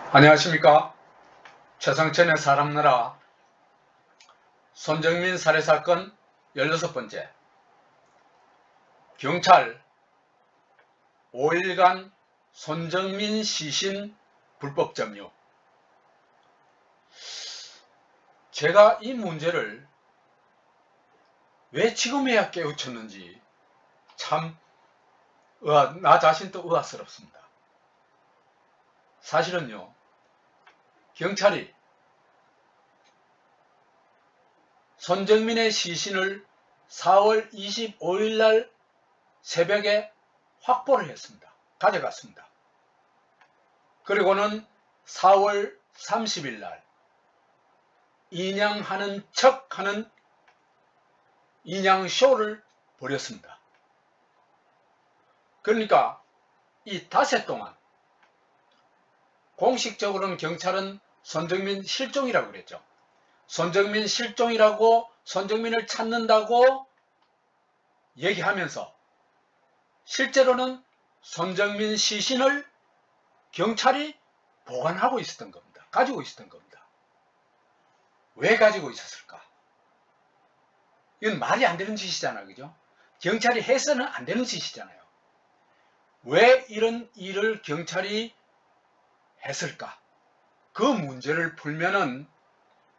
안녕하십니까. 최상천의 사람나라 손정민 살해사건 16번째. 경찰 5일간 손정민 시신 불법 점유. 제가 이 문제를 왜 지금에야 깨우쳤는지 참 나 자신도 의아스럽습니다. 사실은요, 경찰이 손정민의 시신을 4월 25일 날 새벽에 확보를 했습니다. 가져갔습니다. 그리고는 4월 30일 날 인양하는 척하는 인양쇼를 벌였습니다. 그러니까 이 닷새 동안 공식적으로는 경찰은 손정민 실종이라고 그랬죠. 손정민 실종이라고, 손정민을 찾는다고 얘기하면서 실제로는 손정민 시신을 경찰이 보관하고 있었던 겁니다. 가지고 있었던 겁니다. 왜 가지고 있었을까? 이건 말이 안 되는 짓이잖아요. 그죠? 경찰이 해서는 안 되는 짓이잖아요. 왜 이런 일을 경찰이 했을까? 그 문제를 풀면은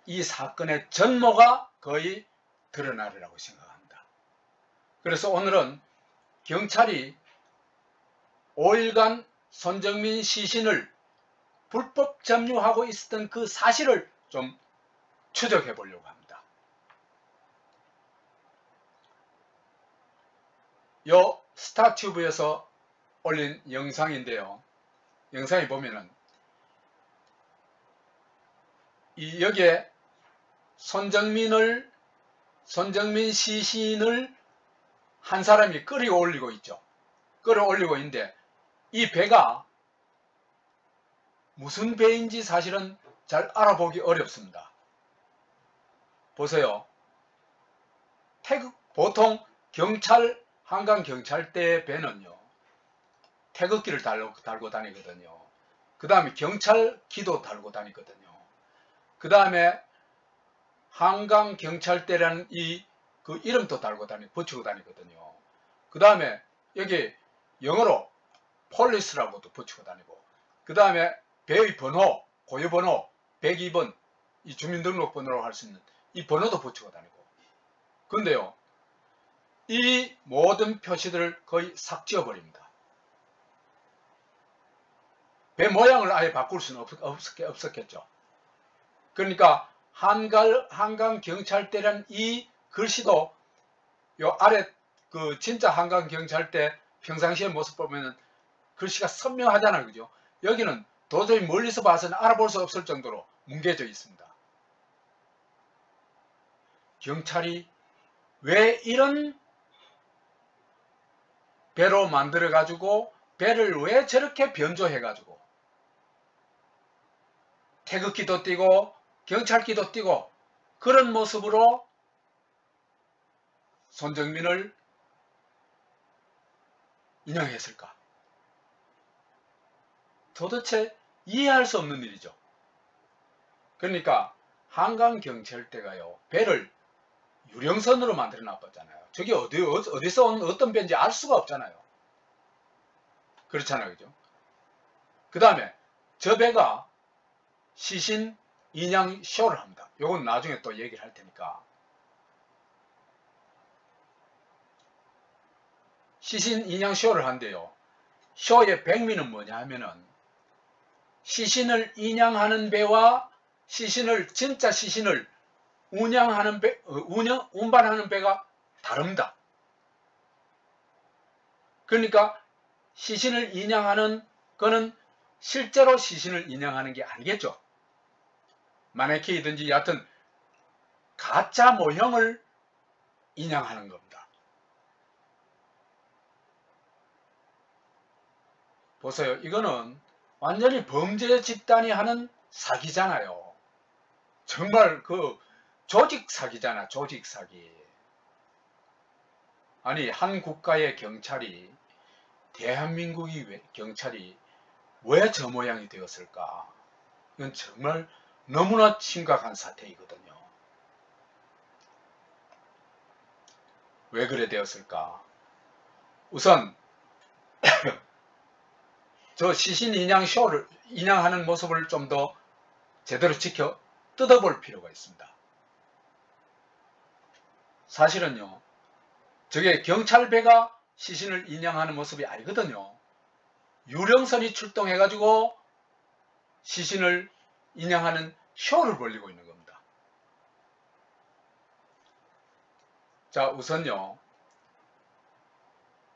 이 사건의 전모가 거의 드러나리라고 생각합니다. 그래서 오늘은 경찰이 5일간 손정민 시신을 불법 점유하고 있었던 그 사실을 좀 추적해 보려고 합니다. 요 스타튜브에서 올린 영상인데요. 영상에 보면은 여기에 손정민 시신을 한 사람이 끌어올리고 있죠. 끌어올리고 있는데 이 배가 무슨 배인지 사실은 잘 알아보기 어렵습니다. 보세요. 보통 한강경찰대 배는요, 태극기를 달고 다니거든요. 그 다음에 경찰기도 달고 다니거든요. 그 다음에 한강경찰대라는 그 이름도 붙이고 다니거든요. 그 다음에 여기 영어로 폴리스라고도 붙이고 다니고, 그 다음에 배의 번호, 고유번호 102번, 이 주민등록번호로 할 수 있는 이 번호도 붙이고 다니고. 근데요, 이 모든 표시들을 거의 싹 지워버립니다. 배 모양을 아예 바꿀 수는 없었겠죠. 그러니까 한강경찰대라는 이 글씨도 요 아래 그 진짜 한강경찰대 평상시의 모습 보면은 글씨가 선명하잖아요. 그죠? 여기는 도저히 멀리서 봐서는 알아볼 수 없을 정도로 뭉개져 있습니다. 경찰이 왜 이런 배로 만들어 가지고 배를 왜 저렇게 변조해 가지고 태극기도 띄고 경찰기도 띄고 그런 모습으로 손정민을 인양했을까? 도대체 이해할 수 없는 일이죠. 그러니까 한강경찰대가요, 배를 유령선으로 만들어 놨잖아요. 저게 어디서 온 어떤 배인지 알 수가 없잖아요. 그렇잖아요. 그죠? 그 다음에 저 배가 시신 인양 쇼를 합니다. 요건 나중에 또 얘기를 할 테니까. 시신 인양 쇼를 한대요. 쇼의 백미는 뭐냐 하면은 시신을 인양하는 배와 진짜 시신을 운반하는 배가 다릅니다. 그러니까 시신을 인양하는 거는 실제로 시신을 인양하는 게 아니겠죠. 마네킹이든지 여하튼 가짜 모형을 인양하는 겁니다. 보세요. 이거는 완전히 범죄 집단이 하는 사기잖아요. 정말 그 조직 사기잖아. 조직 사기. 아니, 한 국가의 경찰이, 대한민국의 경찰이 왜 저 모양이 되었을까? 이건 정말 너무나 심각한 사태이거든요. 왜 그래 되었을까? 우선 저 시신 인양 쇼를 인양하는 모습을 좀 더 제대로 지켜 뜯어볼 필요가 있습니다. 사실은요, 저게 경찰배가 시신을 인양하는 모습이 아니거든요. 유령선이 출동해가지고 시신을 인양하는 쇼를 벌리고 있는 겁니다. 자, 우선요,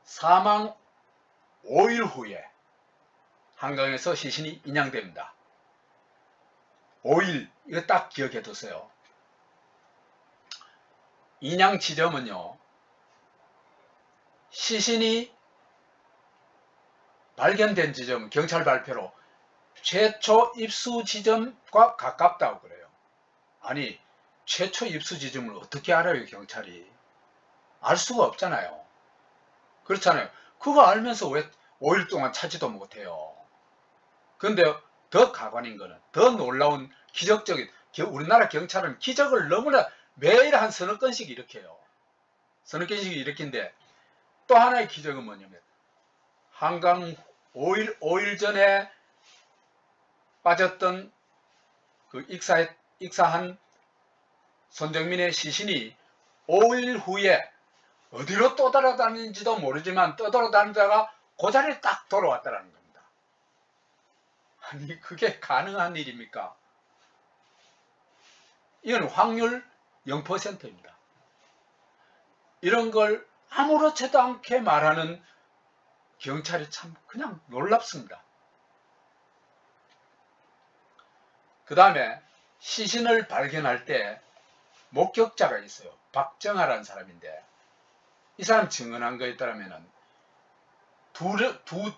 사망 5일 후에 한강에서 시신이 인양됩니다. 5일, 이거 딱 기억해 두세요. 인양 지점은요, 시신이 발견된 지점, 경찰 발표로 최초 입수 지점과 가깝다고 그래요. 아니, 최초 입수 지점을 어떻게 알아요, 경찰이? 알 수가 없잖아요. 그렇잖아요. 그거 알면서 왜 5일 동안 찾지도 못해요. 근데 더 가관인 거는, 더 놀라운 기적적인, 우리나라 경찰은 기적을 너무나 매일 한 서너 건씩 일으켜요. 서너 건씩 일으킨데, 또 하나의 기적은 뭐냐면, 한강 5일 전에 빠졌던 그 익사한 손정민의 시신이 5일 후에 어디로 떠돌아다니는지도 모르지만 떠돌아다니다가 그 자리에 딱 돌아왔다는 겁니다. 아니, 그게 가능한 일입니까? 이건 확률 0%입니다. 이런 걸 아무렇지도 않게 말하는 경찰이 참 그냥 놀랍습니다. 그 다음에 시신을 발견할 때 목격자가 있어요. 박정아라는 사람인데, 이 사람 증언한 거에 따르면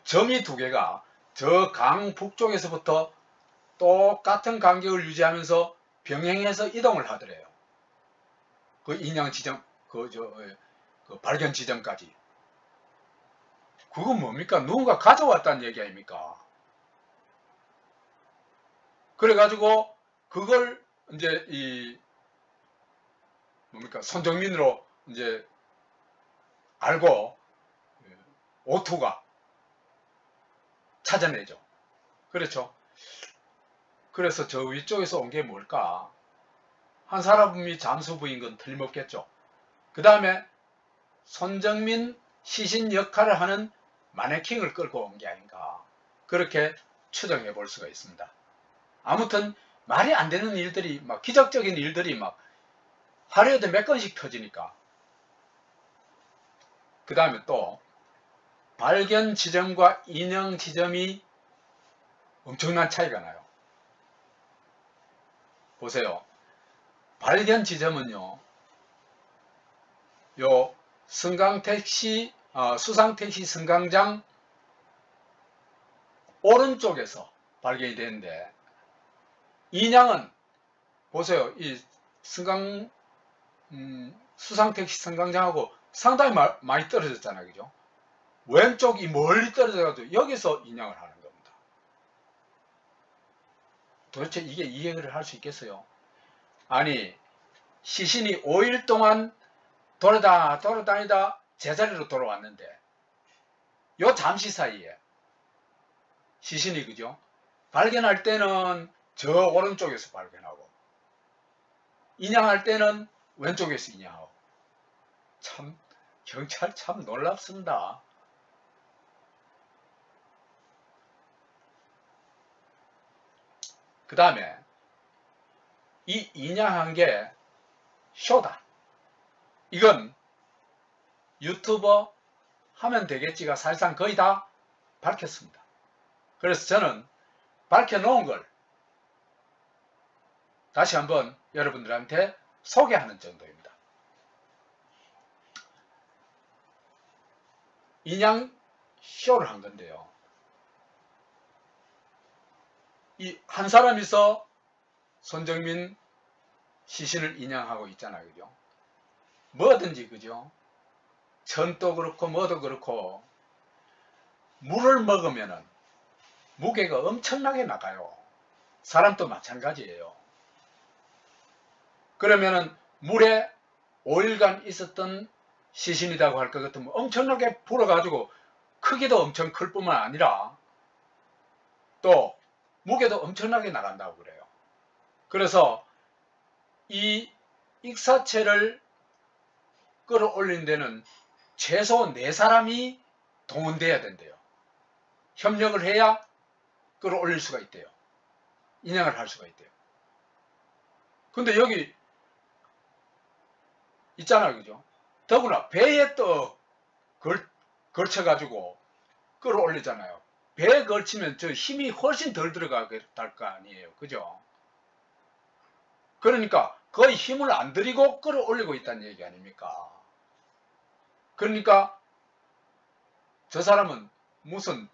점이 두 개가 저 강 북쪽에서부터 똑같은 간격을 유지하면서 병행해서 이동을 하더래요. 그 인양 지점, 그 발견 지점까지. 그건 뭡니까? 누군가 가져왔다는 얘기 아닙니까? 그래가지고 그걸 이제 손정민으로 이제 알고 오토가 찾아내죠. 그렇죠. 그래서 저 위쪽에서 온 게 뭘까? 한 사람이 잠수부인 건 틀림없겠죠. 그 다음에 손정민 시신 역할을 하는 마네킹을 끌고 온 게 아닌가, 그렇게 추정해 볼 수가 있습니다. 아무튼 말이 안 되는 일들이, 막 기적적인 일들이 막 하루에도 몇 건씩 터지니까. 그 다음에 또 발견 지점과 인양 지점이 엄청난 차이가 나요. 보세요. 발견 지점은요, 요 수상택시 승강장 오른쪽에서 발견이 되는데, 인양은 보세요. 이 수상택시 승강장하고 상당히 많이 떨어졌잖아요. 그죠? 왼쪽이 멀리 떨어져가지고 여기서 인양을 하는 겁니다. 도대체 이게 이해를 할 수 있겠어요? 아니, 시신이 5일 동안 돌아다니다 제자리로 돌아왔는데, 요 잠시 사이에 시신이, 그죠? 발견할 때는 저 오른쪽에서 발견하고, 인양할 때는 왼쪽에서 인양하고. 참, 경찰 참 놀랍습니다. 그 다음에 이 인양한 게 쇼다, 이건 유튜버 하면 되겠지가 사실상 거의 다 밝혔습니다. 그래서 저는 밝혀놓은 걸 다시 한번 여러분들한테 소개하는 정도입니다. 인양 쇼를 한 건데요, 이 한 사람이서 손정민 시신을 인양하고 있잖아요. 그죠? 뭐든지, 그죠? 천도 그렇고 뭐도 그렇고 물을 먹으면은 무게가 엄청나게 나가요. 사람도 마찬가지예요. 그러면은 물에 5일간 있었던 시신이라고 할 것 같으면 엄청나게 불어가지고 크기도 엄청 클 뿐만 아니라 또 무게도 엄청나게 나간다고 그래요. 그래서 이 익사체를 끌어올린 데는 최소 4사람이 동원돼야 된대요. 협력을 해야 끌어올릴 수가 있대요. 인양을 할 수가 있대요. 근데 여기 있잖아요. 그죠? 더구나 배에 또 걸쳐가지고 끌어올리잖아요. 배에 걸치면 저 힘이 훨씬 덜 들어가게 될 거 아니에요. 그죠? 그러니까 거의 힘을 안 들이고 끌어올리고 있다는 얘기 아닙니까? 그러니까 저 사람은 무슨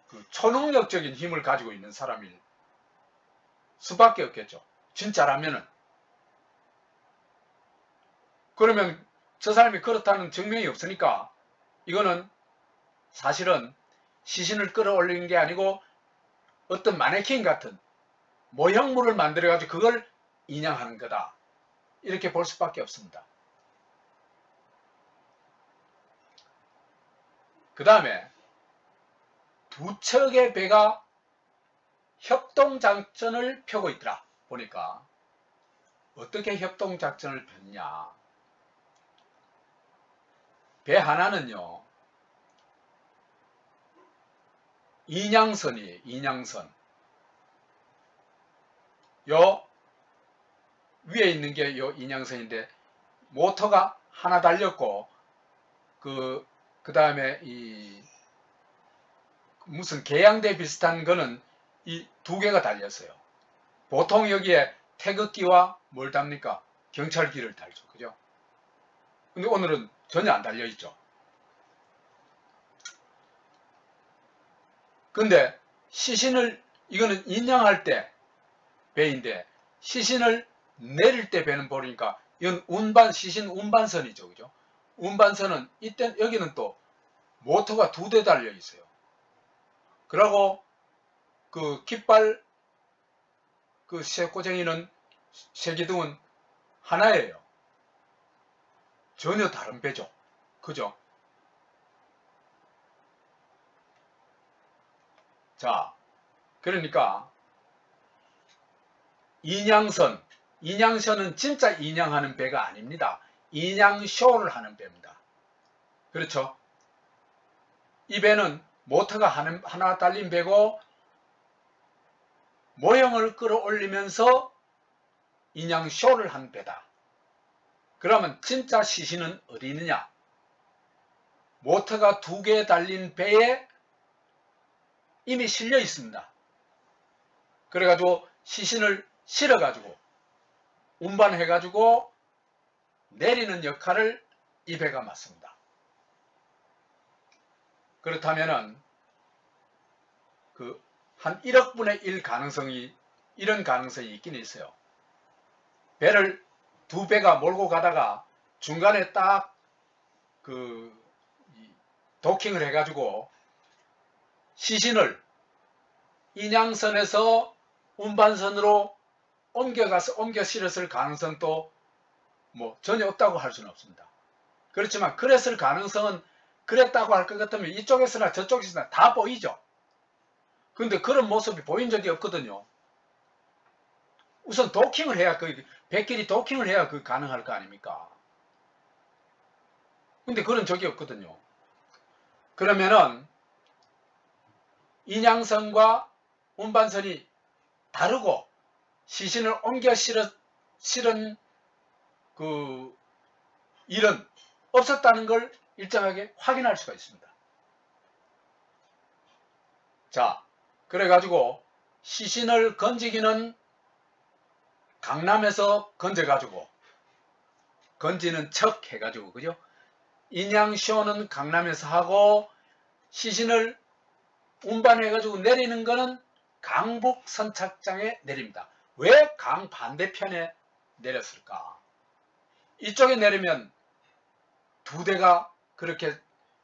그 초능력적인 힘을 가지고 있는 사람일 수밖에 없겠죠. 진짜라면은. 그러면 저 사람이 그렇다는 증명이 없으니까 이거는 사실은 시신을 끌어올리는 게 아니고 어떤 마네킹 같은 모형물을 만들어 가지고 그걸 인양하는 거다. 이렇게 볼 수밖에 없습니다. 그 다음에 두 척의 배가 협동작전을 펴고 있더라. 보니까 어떻게 협동작전을 폈냐. 배 하나는요. 인양선이에요. 인양선. 요 위에 있는 게 요 인양선인데 모터가 하나 달렸고 그 다음에 이 무슨 계양대 비슷한 거는 이 2개가 달렸어요. 보통 여기에 태극기와 뭘 답니까? 경찰기를 달죠. 그죠? 근데 오늘은 전혀 안 달려 있죠. 근데 시신을 이거는 인양할 때 배인데 시신을 내릴 때 배는 보니까 이건 운반 시신 운반선이죠. 그죠? 운반선은 이때 여기는 또 모터가 2대 달려 있어요. 그리고 그 깃발 그 쇠꼬쟁이는 쇠기둥은 하나예요. 전혀 다른 배죠. 그죠? 자, 그러니까 인양선은 진짜 인양하는 배가 아닙니다. 인양쇼를 하는 배입니다. 그렇죠? 이 배는 모터가 하나 달린 배고 모형을 끌어올리면서 인양쇼를 한 배다. 그러면 진짜 시신은 어디 있느냐? 모터가 2개 달린 배에 이미 실려 있습니다. 그래가지고 시신을 실어가지고 운반해가지고 내리는 역할을 이 배가 맡습니다. 그렇다면은 그 한 1억 분의 1 가능성이 이런 가능성이 있긴 있어요. 배를 2배가 몰고 가다가 중간에 딱 그 도킹을 해가지고 시신을 인양선에서 운반선으로 옮겨 실었을 가능성도 뭐 전혀 없다고 할 수는 없습니다. 그렇지만 그랬을 가능성은 그랬다고 할 것 같으면 이쪽에서나 저쪽에서나 다 보이죠. 근데 그런 모습이 보인 적이 없거든요. 우선 도킹을 해야 배끼리 도킹을 해야 가능할 거 아닙니까? 근데 그런 적이 없거든요. 그러면은 인양선과 운반선이 다르고 시신을 옮겨 실은 그 일은 없었다는 걸 일정하게 확인할 수가 있습니다. 자, 그래가지고 시신을 건지기는 강남에서 건져가지고 건지는 척 해가지고 그죠? 인양쇼는 강남에서 하고 시신을 운반해가지고 내리는 거는 강북 선착장에 내립니다. 왜 강 반대편에 내렸을까? 이쪽에 내리면 2대가 그렇게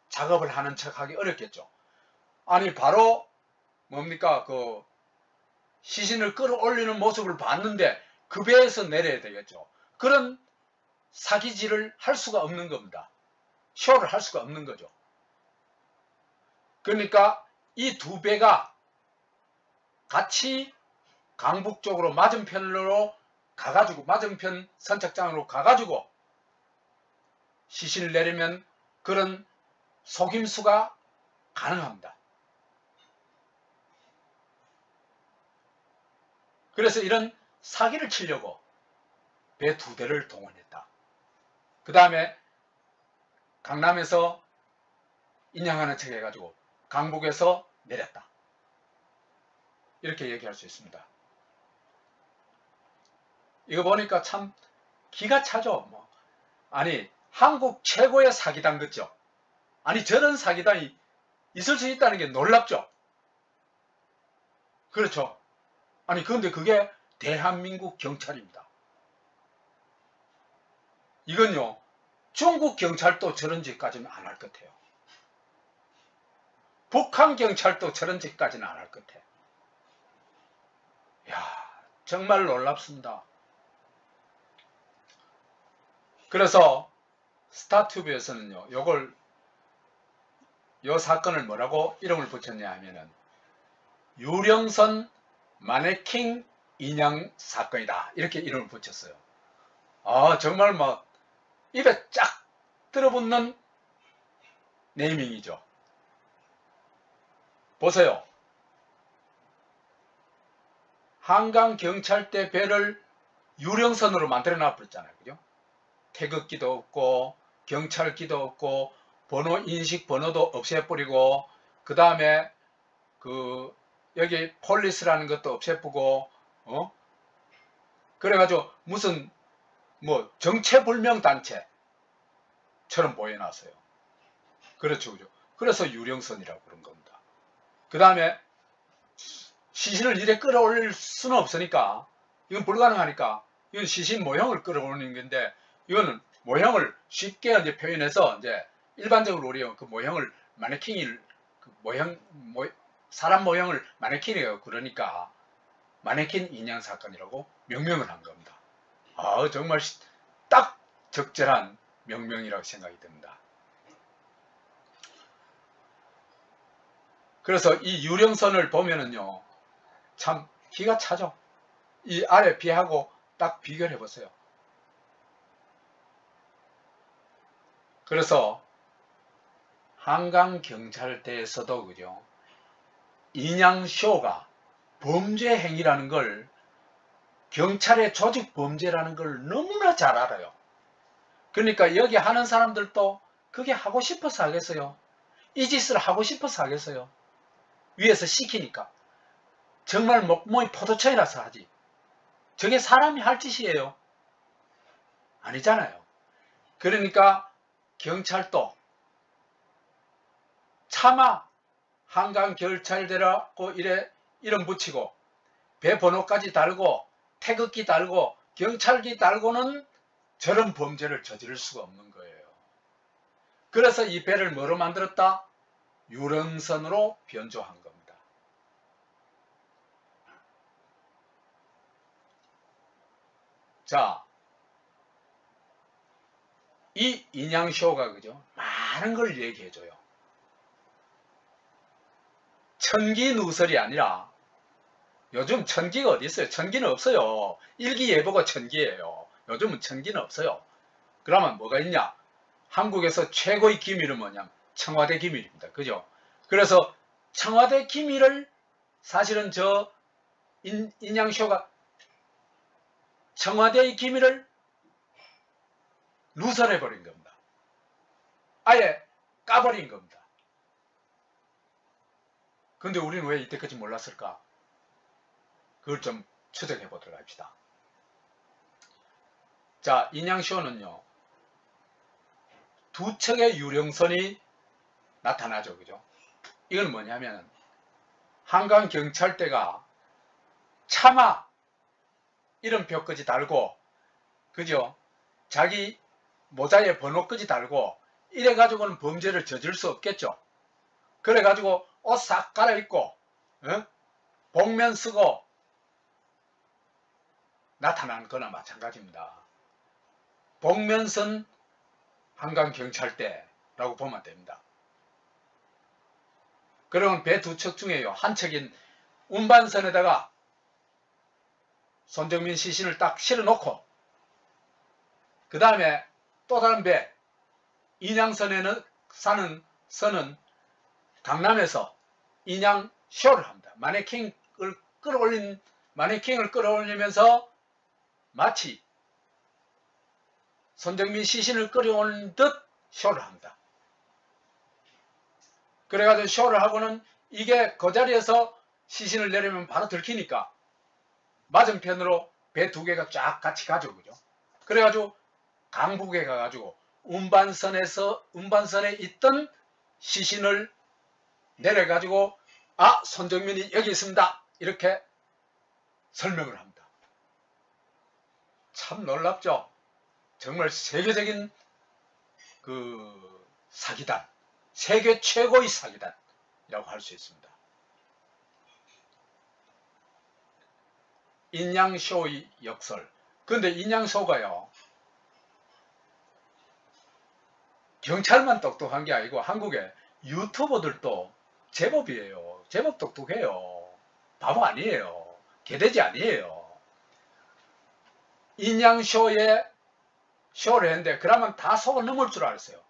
작업을 하는 척 하기 어렵겠죠. 아니 바로 뭡니까 시신을 끌어올리는 모습을 봤는데 그 배에서 내려야 되겠죠. 그런 사기질을 할 수가 없는 겁니다. 쇼를 할 수가 없는 거죠. 그러니까 이 두 배가 같이 강북 쪽으로 맞은편으로 가가지고 맞은편 선착장으로 가가지고 시신을 내리면 그런 속임수가 가능합니다. 그래서 이런 사기를 치려고 배 두 대를 동원했다. 그 다음에 강남에서 인양하는 척 해가지고 강북에서 내렸다. 이렇게 얘기할 수 있습니다. 이거 보니까 참 기가 차죠. 뭐. 아니 한국 최고의 사기당 같죠. 아니 저런 사기당이 있을 수 있다는 게 놀랍죠. 그렇죠. 아니 그런데 그게 대한민국 경찰입니다. 이건요 중국 경찰도 저런 짓까지는 안 할 것 같아요. 북한 경찰도 저런 짓까지는 안 할 것 같아요. 이야 정말 놀랍습니다. 그래서 스타튜브에서는요 요 사건을 뭐라고 이름을 붙였냐 하면은 유령선 마네킹 인양 사건이다 이렇게 이름을 붙였어요. 아 정말 뭐 입에 쫙 들어붙는 네이밍이죠. 보세요. 한강경찰대 배를 유령선으로 만들어 놔버렸잖아요. 그죠? 태극기도 없고 경찰기도 없고 번호 인식 번호도 없애버리고 그 다음에 그 여기 폴리스라는 것도 없애버리고 그래가지고 무슨 뭐 정체불명 단체처럼 보여놨어요. 그렇죠, 그죠? 그래서 유령선이라고 그런 겁니다. 그 다음에 시신을 이래 끌어올릴 수는 없으니까 이건 불가능하니까 이건 시신 모형을 끌어올리는 건데 이거는 모형을 쉽게 이제 표현해서 이제 일반적으로 우리가 그 모형을 마네킹이 그 사람 모형을 마네킹이라고 그러니까 마네킹 인양 사건이라고 명명을 한 겁니다. 아 정말 딱 적절한 명명이라고 생각이 듭니다. 그래서 이 유령선을 보면은요 참 기가 차죠. 이 아래 배하고 딱 비교를 해보세요. 그래서 한강경찰대에서도 그죠 인양쇼가 범죄 행위라는 걸 경찰의 조직 범죄라는 걸 너무나 잘 알아요. 그러니까 여기 하는 사람들도 그게 하고 싶어서 하겠어요? 이 짓을 하고 싶어서 하겠어요? 위에서 시키니까. 정말 목모이 포도청이라서 하지. 저게 사람이 할 짓이에요? 아니잖아요. 그러니까 경찰도 차마 한강경찰대라고 이름 붙이고 배 번호까지 달고 태극기 달고 경찰기 달고는 저런 범죄를 저지를 수가 없는 거예요. 그래서 이 배를 뭐로 만들었다? 유령선으로 변조한 겁니다. 자, 이 인양쇼가 그죠? 많은 걸 얘기해줘요. 천기 누설이 아니라 요즘 천기가 어디 있어요? 천기는 없어요. 일기예보가 천기예요. 요즘은 천기는 없어요. 그러면 뭐가 있냐? 한국에서 최고의 기밀은 뭐냐? 청와대 기밀입니다. 그죠? 그래서 청와대 기밀을 사실은 저 인양쇼가 청와대의 기밀을 누설해버린 겁니다. 아예 까버린 겁니다. 근데 우리는 왜 이때까지 몰랐을까? 그걸 좀 추적해 보도록 합시다. 자, 인양쇼는요, 두 척의 유령선이 나타나죠. 그죠? 이건 뭐냐면, 한강경찰대가 차마 이름표까지 달고, 그죠? 자기 모자에 번호까지 달고, 이래가지고는 범죄를 저질 수 없겠죠. 그래가지고 옷 싹 갈아입고, 복면 쓰고, 나타나는 거나 마찬가지입니다. 복면선 한강경찰대라고 보면 됩니다. 그러면 배 두 척 중에요, 한 척인 운반선에다가 손정민 시신을 딱 실어놓고 그 다음에 또 다른 배 인양선에는 사는 선은 강남에서 인양 쇼를 합니다. 마네킹을 끌어올리면서 마치 손정민 시신을 끌어올린 듯 쇼를 합니다. 그래가지고 쇼를 하고는 이게 그 자리에서 시신을 내리면 바로 들키니까 맞은편으로 배 두 개가 쫙 같이 가죠. 그죠? 그래가지고 강북에 가가지고 운반선에 있던 시신을 내려가지고 아, 손정민이 여기 있습니다. 이렇게 설명을 합니다. 참 놀랍죠? 정말 세계적인 그 사기단, 세계 최고의 사기단이라고 할 수 있습니다. 인양쇼의 역설. 근데 인양쇼가요, 경찰만 똑똑한 게 아니고 한국의 유튜버들도 제법이에요. 제법 똑똑해요. 바보 아니에요. 개돼지 아니에요. 인양쇼에 쇼를 했는데 그러면 다 속을 넘을 줄 알았어요.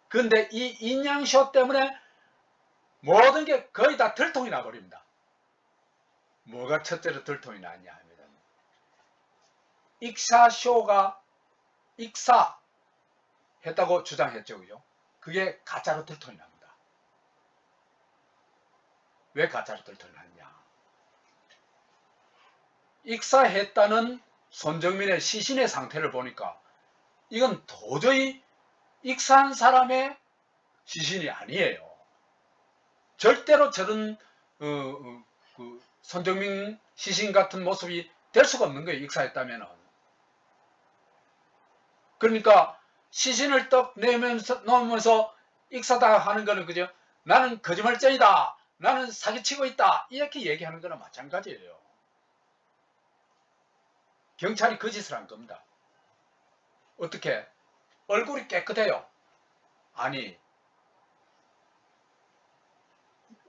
근데 이 인양쇼 때문에 모든 게 거의 다 들통이 나버립니다. 뭐가 첫째로 들통이 났냐 하면 익사쇼가 익사했다고 주장했죠. 그죠? 그게 가짜로 들통이 납니다. 왜 가짜로 들통이 났냐? 익사했다는 손정민의 시신의 상태를 보니까 이건 도저히 익사한 사람의 시신이 아니에요. 절대로 저런 손정민 시신 같은 모습이 될 수가 없는 거예요. 익사했다면은. 그러니까 시신을 떡 놓으면서 익사다 하는 거는 그죠? 나는 거짓말쟁이다. 나는 사기치고 있다. 이렇게 얘기하는 거나 마찬가지예요. 경찰이 그 짓을 한 겁니다. 어떻게? 얼굴이 깨끗해요. 아니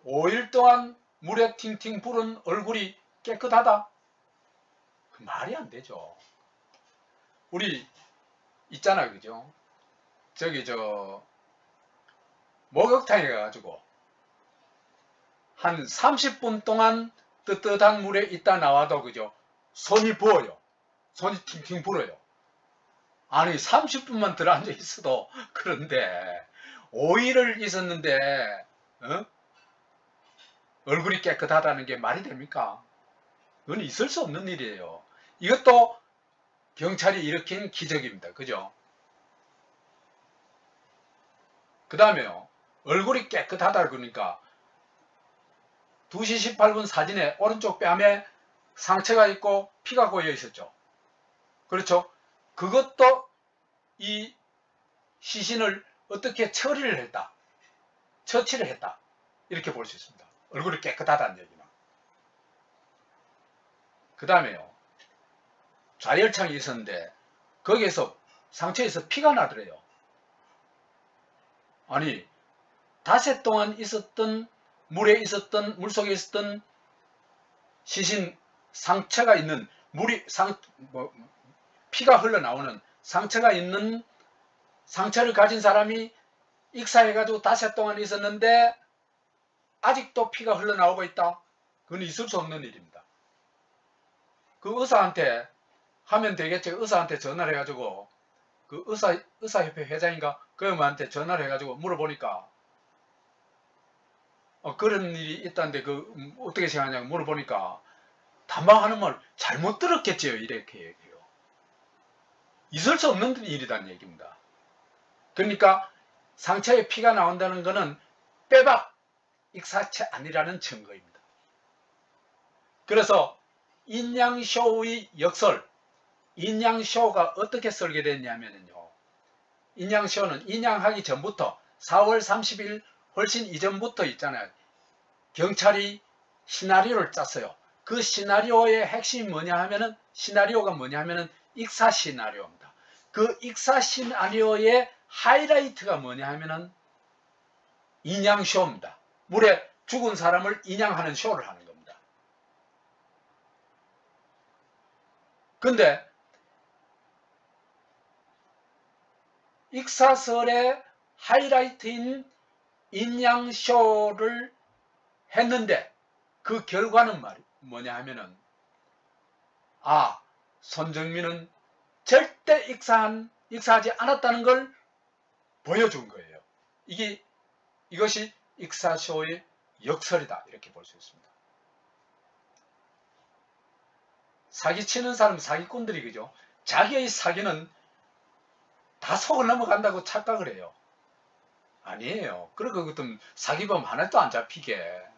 5일 동안 물에 팅팅 부른 얼굴이 깨끗하다? 그 말이 안 되죠. 우리 있잖아, 그죠? 저기 목욕탕에 가가지고 한 30분 동안 뜨뜻한 물에 있다 나와도 그죠? 손이 부어요. 손이 팅팅 불어요. 아니 30분만 들어앉아 있어도 그런데 5일을 있었는데 얼굴이 깨끗하다는 게 말이 됩니까? 그건 있을 수 없는 일이에요. 이것도 경찰이 일으킨 기적입니다. 그죠? 그 다음에요. 얼굴이 깨끗하다 그러니까 2시 18분 사진에 오른쪽 뺨에 상처가 있고 피가 고여 있었죠. 그렇죠? 그것도 이 시신을 어떻게 처치를 했다. 이렇게 볼 수 있습니다. 얼굴이 깨끗하다는 얘기는. 그 다음에요. 좌열창이 있었는데 거기에서 상처에서 피가 나더래요. 아니 닷새 동안 있었던 물속에 있었던 시신 상처가 있는 피가 흘러나오는 상처가 있는 상처를 가진 사람이 익사해가지고 닷새 동안 있었는데 아직도 피가 흘러나오고 있다. 그건 있을 수 없는 일입니다. 그 의사한테 하면 되겠죠. 의사한테 전화를 해가지고 그 의사협회 회장인가 그 형한테 전화를 해가지고 물어보니까 그런 일이 있다는데 어떻게 생각하냐고 물어보니까 담당하는 말 잘못 들었겠지요. 이렇게 얘기해요. 있을 수 없는 일이라는 얘기입니다. 그러니까 상처에 피가 나온다는 것은 빼박 익사체 아니라는 증거입니다. 그래서 인양쇼의 역설, 인양쇼가 어떻게 설계됐냐면요. 인양쇼는 인양하기 전부터 4월 30일 훨씬 이전부터 있잖아요. 경찰이 시나리오를 짰어요. 그 시나리오의 핵심이 뭐냐 하면은, 시나리오가 뭐냐 하면은 익사 시나리오입니다. 그 익사 시나리오의 하이라이트가 뭐냐 하면은 인양쇼입니다. 물에 죽은 사람을 인양하는 쇼를 하는 겁니다. 근데 익사설의 하이라이트인 인양쇼를 했는데 그 결과는 뭐냐 하면은, 아, 손정민은 절대 익사하지 않았다는 걸 보여준 거예요. 이것이 익사쇼의 역설이다, 이렇게 볼 수 있습니다. 사기치는 사람, 사기꾼들이, 그죠? 자기의 사기는 다 속을 넘어간다고 착각을 해요. 아니에요. 그러고 그것도 사기범 하나도 안 잡히게.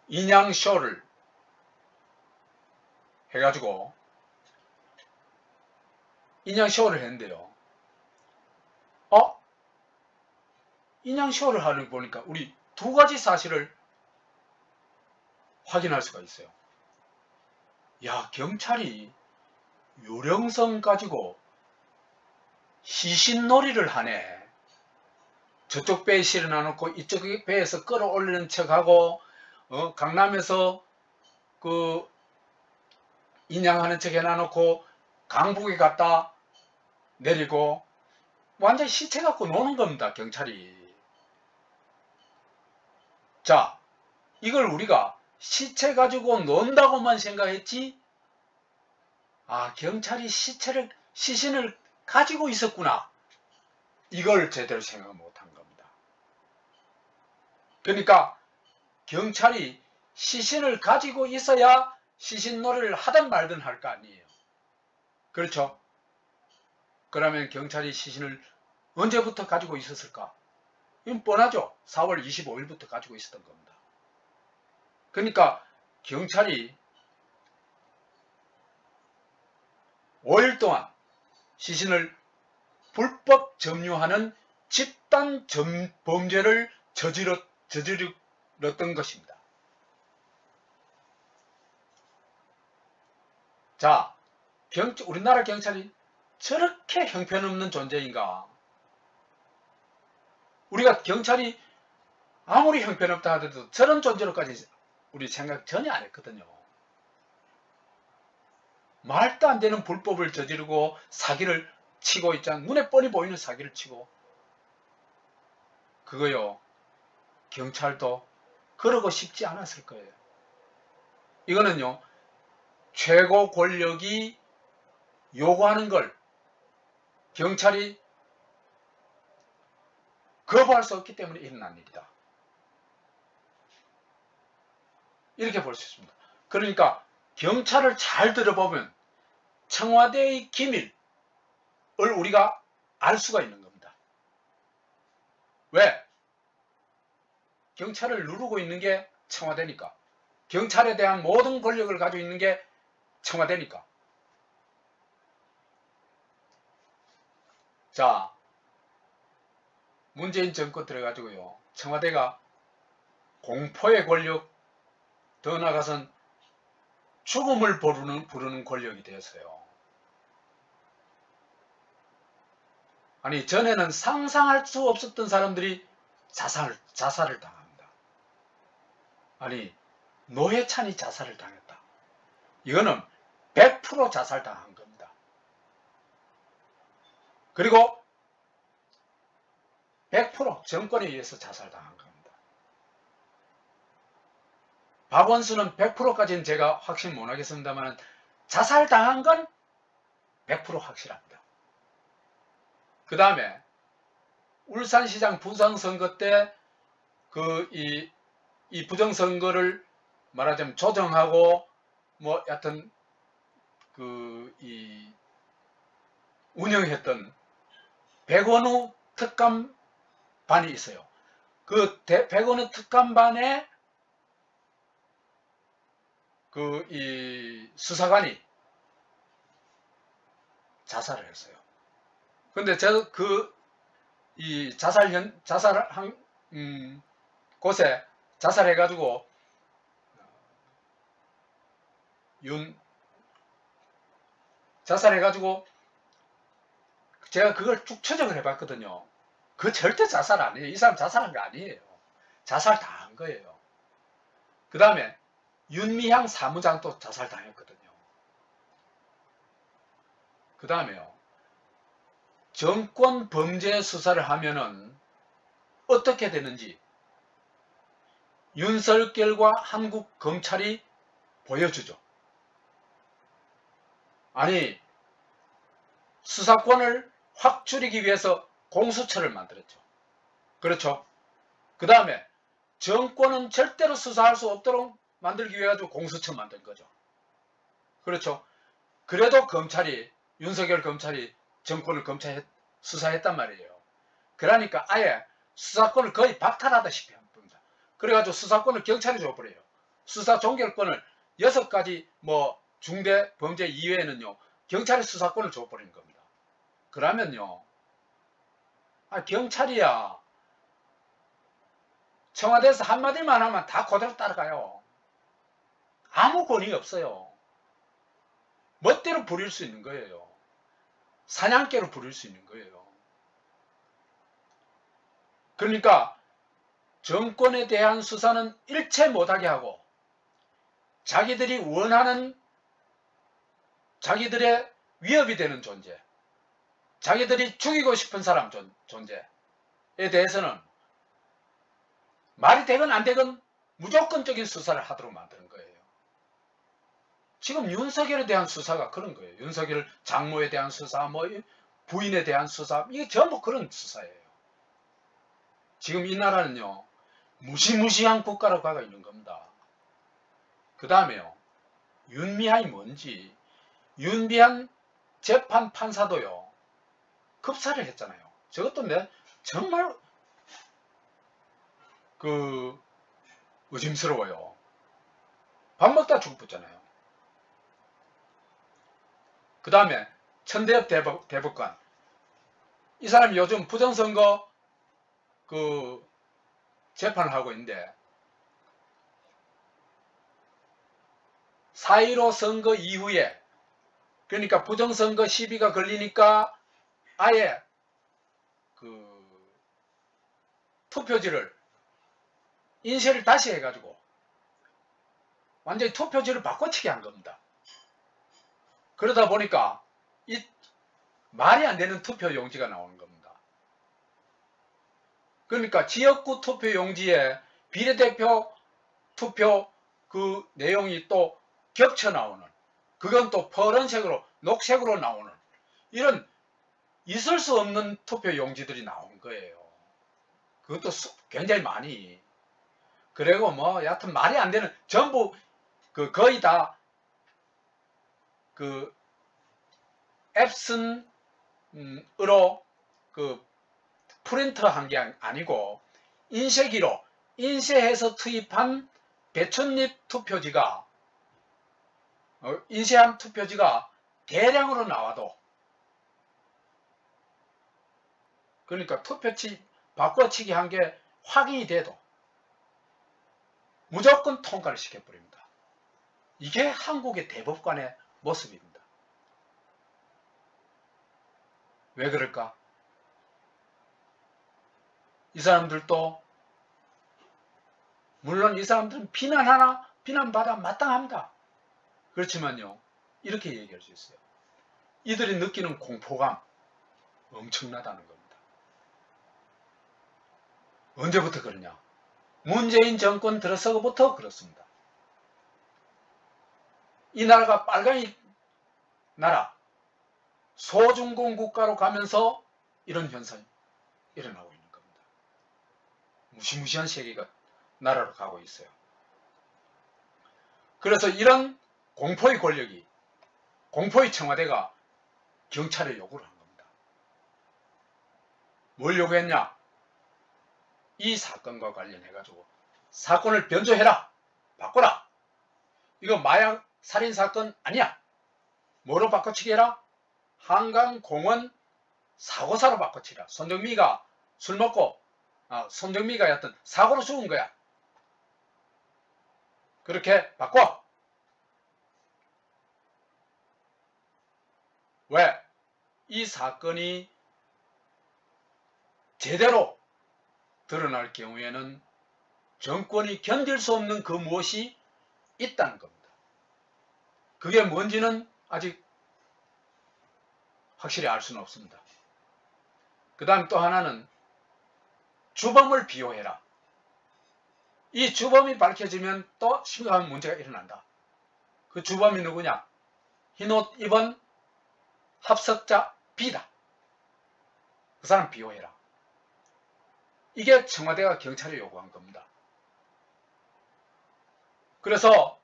인양쇼를 해가지고 인양쇼를 했는데요. 인양쇼를 하는 보니까 우리 두 가지 사실을 확인할 수가 있어요. 야, 경찰이 요령성 가지고 시신놀이를 하네. 저쪽 배에 실어놔놓고 이쪽 배에서 끌어올리는 척하고, 강남에서 그 인양하는 척 해놔놓고 강북에 갖다 내리고 완전 시체 갖고 노는 겁니다, 경찰이. 자, 이걸 우리가 시체 가지고 논다고만 생각했지, 아, 경찰이 시신을 가지고 있었구나, 이걸 제대로 생각 못한 겁니다. 그러니까 경찰이 시신을 가지고 있어야 시신놀이를 하든 말든 할 거 아니에요. 그렇죠? 그러면 경찰이 시신을 언제부터 가지고 있었을까? 이건 뻔하죠. 4월 25일부터 가지고 있었던 겁니다. 그러니까 경찰이 5일 동안 시신을 불법 점유하는 집단 범죄를 저질렀던 것입니다. 자, 우리나라 경찰이 저렇게 형편없는 존재인가? 우리가 경찰이 아무리 형편없다 하더라도 저런 존재로까지 우리 생각 전혀 안 했거든요. 말도 안 되는 불법을 저지르고 사기를 치고 있잖아. 눈에 뻔히 보이는 사기를 치고. 그거요, 경찰도 그러고 싶지 않았을 거예요. 이거는요, 최고 권력이 요구하는 걸 경찰이 거부할 수 없기 때문에 일어난 일이다, 이렇게 볼 수 있습니다. 그러니까 경찰을 잘 들어보면 청와대의 기밀을 우리가 알 수가 있는 겁니다. 왜? 경찰을 누르고 있는 게 청와대니까. 경찰에 대한 모든 권력을 가지고 있는 게 청와대니까. 자, 문재인 정권 들어가지고요, 청와대가 공포의 권력, 더 나아가선 죽음을 부르는 권력이 되었어요. 아니, 전에는 상상할 수 없었던 사람들이 자살을 당합니다. 아니, 노회찬이 자살을 당했다. 이거는 100% 자살당한 겁니다. 그리고 100% 정권에 의해서 자살당한 겁니다. 박원순은 100%까지는 제가 확신 못하겠습니다만 자살당한 건 100% 확실합니다. 그 다음에 울산시장 부정선거 때 이 부정선거를 말하자면 조정하고 뭐 여하튼 운영했던 백원우 특감반이 있어요. 그 백원우 특감반에 이 수사관이 자살을 했어요. 근데 이 자살한 곳에 자살해가지고 자살해가지고 제가 그걸 쭉 추적을 해봤거든요. 그 절대 자살 아니에요. 이 사람 자살한 거 아니에요. 자살 당한 거예요. 그 다음에 윤미향 사무장도 자살 당했거든요. 그 다음에요. 정권 범죄 수사를 하면은 어떻게 되는지 윤석열과 한국 검찰이 보여주죠. 아니, 수사권을 확 줄이기 위해서 공수처를 만들었죠. 그렇죠. 그 다음에 정권은 절대로 수사할 수 없도록 만들기 위해 가지고 공수처 만든 거죠. 그렇죠. 그래도 검찰이, 윤석열 검찰이 정권을 수사했단 말이에요. 그러니까 아예 수사권을 거의 박탈하다시피 합니다. 그래가지고 수사권을 경찰에 줘버려요. 수사 종결권을 6가지 뭐 중대 범죄 이외에는요, 경찰에 수사권을 줘버리는 겁니다. 그러면요, 경찰이야 청와대에서 한마디만 하면 다 그대로 따라가요. 아무 권위 없어요. 멋대로 부릴 수 있는 거예요. 사냥개로 부릴 수 있는 거예요. 그러니까 정권에 대한 수사는 일체 못하게 하고 자기들이 원하는, 자기들의 위협이 되는 존재, 자기들이 죽이고 싶은 사람 존재에 대해서는 말이 되건 안 되건 무조건적인 수사를 하도록 만드는 거예요. 지금 윤석열에 대한 수사가 그런 거예요. 윤석열 장모에 대한 수사, 뭐 부인에 대한 수사, 이게 전부 그런 수사예요. 지금 이 나라는요, 무시무시한 국가로 가고 있는 겁니다. 그 다음에요, 윤미향이 뭔지, 윤미향 재판 판사도요, 급사를 했잖아요. 저것도 정말 의심스러워요. 밥 먹다 죽었잖아요. 그 다음에 천대엽 대법관, 이 사람이 요즘 부정선거 재판을 하고 있는데 4.15 선거 이후에, 그러니까 부정선거 시비가 걸리니까 아예 투표지를 인쇄를 다시 해가지고 완전히 투표지를 바꿔치기 한 겁니다. 그러다 보니까 이 말이 안 되는 투표 용지가 나오는 겁니다. 그러니까 지역구 투표 용지에 비례대표 투표 그 내용이 또 겹쳐 나오는, 그건 또 파란색으로 녹색으로 나오는, 이런 있을 수 없는 투표 용지들이 나온 거예요. 그것도 굉장히 많이. 그리고 뭐 여하튼 말이 안 되는, 전부 거의 다 앱슨으로 프린터한 게 아니고 인쇄기로 인쇄해서 투입한 배춧잎 투표지가, 인쇄한 투표지가 대량으로 나와도, 그러니까 투표지 바꿔치기 한 게 확인이 돼도 무조건 통과를 시켜버립니다. 이게 한국의 대법관의 모습입니다. 왜 그럴까? 이 사람들도, 물론 이 사람들은 비난받아 마땅합니다. 그렇지만요, 이렇게 얘기할 수 있어요. 이들이 느끼는 공포감 엄청나다는 겁니다. 언제부터 그러냐? 문재인 정권 들어서부터 그렇습니다. 이 나라가 빨강이 나라, 소중공 국가로 가면서 이런 현상이 일어나고 있는 겁니다. 무시무시한 세계가 나라로 가고 있어요. 그래서 이런 공포의 권력이, 공포의 청와대가 경찰에 요구를 한 겁니다. 뭘 요구했냐? 이 사건과 관련해가지고 사건을 변조해라, 바꿔라. 이거 마약 살인사건 아니야. 뭐로 바꿔치기 해라? 한강공원 사고사로 바꿔치라. 손정미가 술 먹고 손정미가 여하튼 사고로 죽은 거야. 그렇게 바꿔. 왜? 이 사건이 제대로 드러날 경우에는 정권이 견딜 수 없는 그 무엇이 있다는 겁니다. 그게 뭔지는 아직 확실히 알 수는 없습니다. 그 다음 또 하나는 주범을 비호해라. 이 주범이 밝혀지면 또 심각한 문제가 일어난다. 그 주범이 누구냐? 흰옷 입은 합석자 B다. 그 사람 비호해라. 이게 청와대가 경찰에 요구한 겁니다. 그래서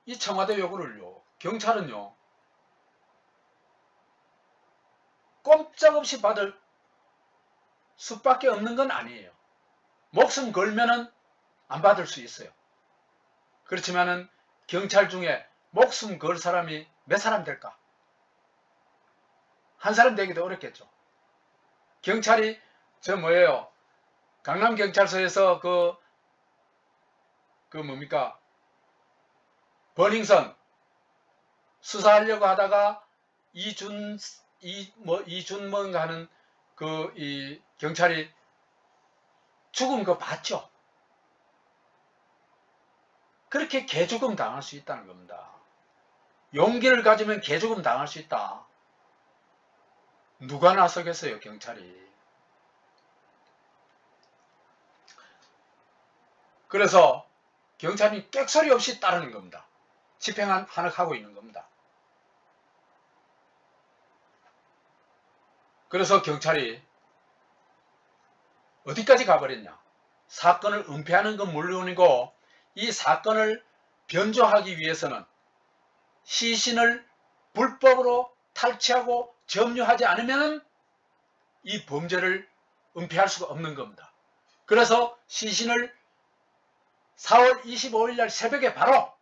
이 청와대 요구를요, 경찰은요, 꼼짝없이 받을 수밖에 없는 건 아니에요. 목숨 걸면은 안 받을 수 있어요. 그렇지만은 경찰 중에 목숨 걸 사람이 몇 사람 될까? 한 사람 되기도 어렵겠죠. 경찰이 뭐예요? 강남경찰서에서 뭡니까? 버닝썬 수사하려고 하다가 이준뭔가 하는 이 경찰이 죽은 거 봤죠? 그렇게 개죽음 당할 수 있다는 겁니다. 용기를 가지면 개죽음 당할 수 있다. 누가 나서겠어요, 경찰이. 그래서 경찰이 객소리 없이 따르는 겁니다. 집행하고 있는 겁니다. 그래서 경찰이 어디까지 가버렸냐? 사건을 은폐하는 건 물론이고 이 사건을 변조하기 위해서는 시신을 불법으로 탈취하고 점유하지 않으면 이 범죄를 은폐할 수가 없는 겁니다. 그래서 시신을 4월 25일 날 새벽에 바로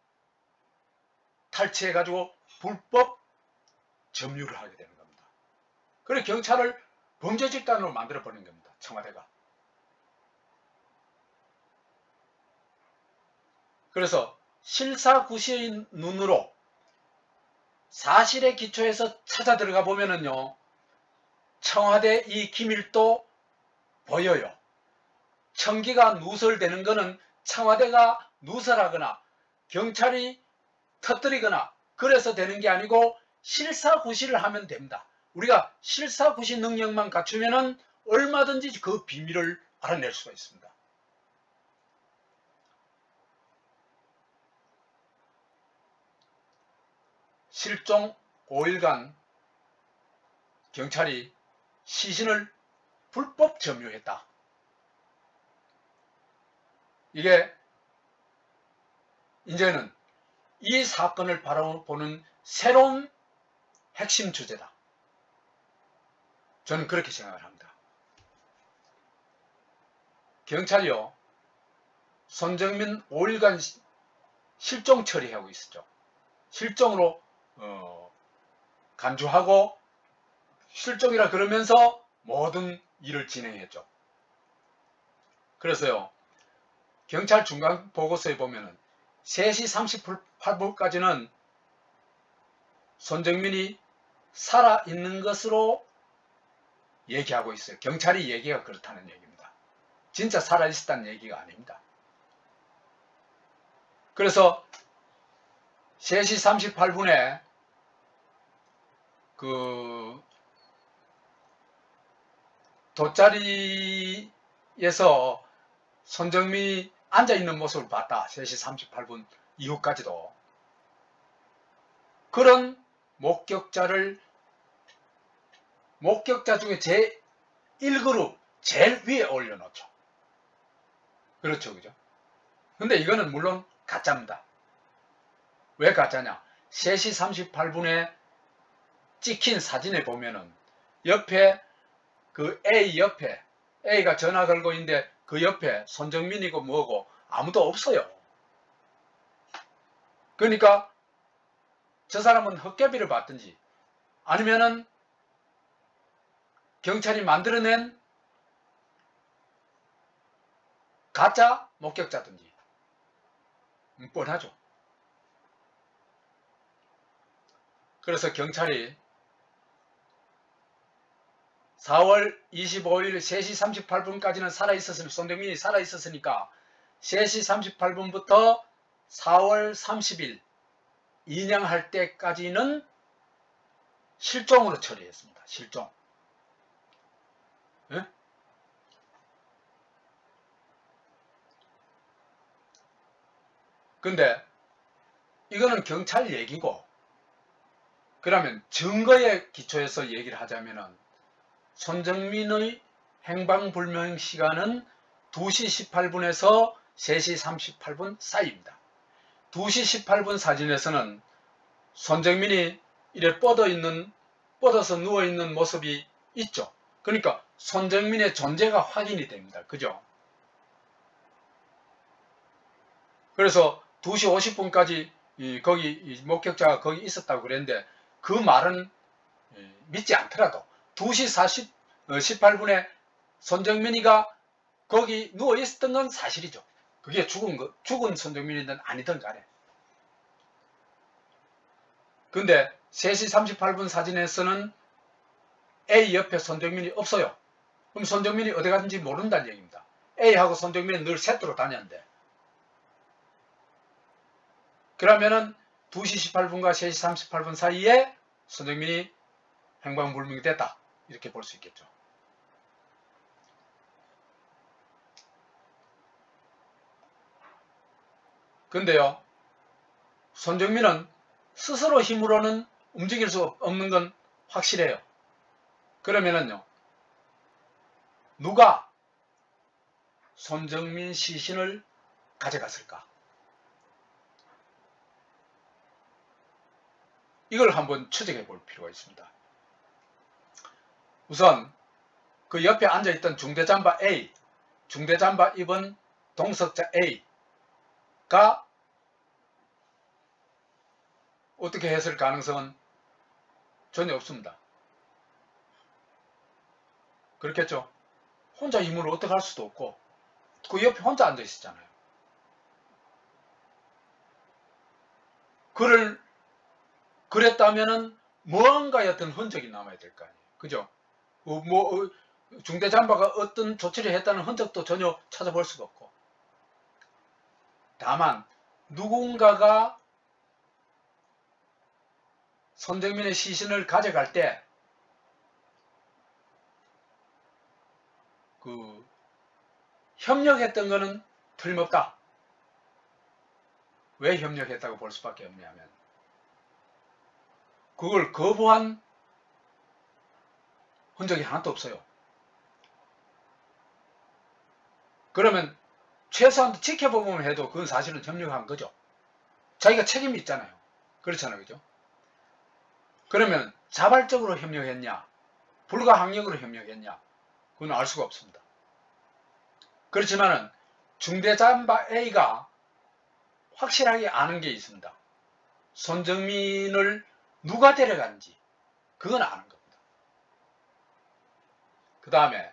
탈취해가지고 불법 점유를 하게 되는 겁니다. 그래서 경찰을 범죄 집단으로 만들어버린 겁니다. 청와대가. 그래서 실사구시의 눈으로 사실에 기초해서 찾아 들어가 보면은요, 청와대 이 기밀도 보여요. 청기가 누설되는 거는 청와대가 누설하거나 경찰이 터뜨리거나 그래서 되는 게 아니고 실사구시를 하면 됩니다. 우리가 실사구시 능력만 갖추면은 얼마든지 그 비밀을 알아낼 수가 있습니다. 실종 5일간 경찰이 시신을 불법 점유했다. 이게 이제는 이 사건을 바라보는 새로운 핵심 주제다. 저는 그렇게 생각을 합니다. 경찰이요, 손정민 5일간 실종 처리하고 있었죠. 실종으로 간주하고 실종이라 그러면서 모든 일을 진행했죠. 그래서요, 경찰 중간 보고서에 보면은 3시 38분까지는 손정민이 살아있는 것으로 얘기하고 있어요. 경찰이 얘기가 그렇다는 얘기입니다. 진짜 살아있었다는 얘기가 아닙니다. 그래서 3시 38분에 그 돗자리에서 손정민이 앉아있는 모습을 봤다. 3시 38분 이후까지도. 그런 목격자 중에 제1그룹 제일 위에 올려놓죠. 그렇죠, 그죠? 근데 이거는 물론 가짜입니다. 왜 가짜냐? 3시 38분에 찍힌 사진에 보면은 옆에 그 A 옆에 A가 전화 걸고 있는데 그 옆에 손정민이고 뭐고 아무도 없어요. 그러니까 저 사람은 헛개비를 받든지 아니면은 경찰이 만들어낸 가짜 목격자든지 뻔하죠. 그래서 경찰이 4월 25일 3시 38분까지는 살아있었으니, 손정민이 살아있었으니까 3시 38분부터 4월 30일 인양할 때까지는 실종으로 처리했습니다. 실종. 예? 근데 이거는 경찰 얘기고, 그러면 증거에 기초해서 얘기를 하자면은 손정민의 행방불명 시간은 2시 18분에서 3시 38분 사이입니다. 2시 18분 사진에서는 손정민이 이래 뻗어서 누워있는 모습이 있죠. 그러니까 손정민의 존재가 확인이 됩니다. 그죠? 그래서 2시 50분까지 거기 목격자가 거기 있었다고 그랬는데, 그 말은 믿지 않더라도 2시 18분에 손정민이가 거기 누워 있었던 건 사실이죠. 그게 죽은 손정민이든 아니든 간에. 근데 3시 38분 사진에서는 A 옆에 손정민이 없어요. 그럼 손정민이 어디 갔는지 모른다는 얘기입니다. A하고 손정민은 늘 세트로 다녔는데. 그러면은 2시 18분과 3시 38분 사이에 손정민이 행방불명이 됐다, 이렇게 볼 수 있겠죠. 근데요, 손정민은 스스로 힘으로는 움직일 수 없는 건 확실해요. 그러면은요, 누가 손정민 시신을 가져갔을까? 이걸 한번 추적해 볼 필요가 있습니다. 우선 그 옆에 앉아있던 중대잠바 A, 중대잠바 입은 동석자 A가 어떻게 했을 가능성은 전혀 없습니다. 그렇겠죠? 혼자 힘으로 어떻게 할 수도 없고, 그 옆에 혼자 앉아 있었잖아요. 그랬다면은 뭔가 어떤 흔적이 남아야 될 거 아니에요. 그죠? 중대잠바가 어떤 조치를 했다는 흔적도 전혀 찾아볼 수가 없고, 다만 누군가가 손정민의 시신을 가져갈 때 협력했던 것은 틀림없다. 왜 협력했다고 볼 수밖에 없냐면, 그걸 거부한 흔적이 하나도 없어요. 그러면 최소한 지켜보기만 해도 그건 사실은 협력한 거죠. 자기가 책임이 있잖아요. 그렇잖아요. 그죠? 그러면 자발적으로 협력했냐, 불가항력으로 협력했냐, 그건 알 수가 없습니다. 그렇지만은 중대잠바 A가 확실하게 아는 게 있습니다. 손정민을 누가 데려간지 그건 아는 겁니다. 그 다음에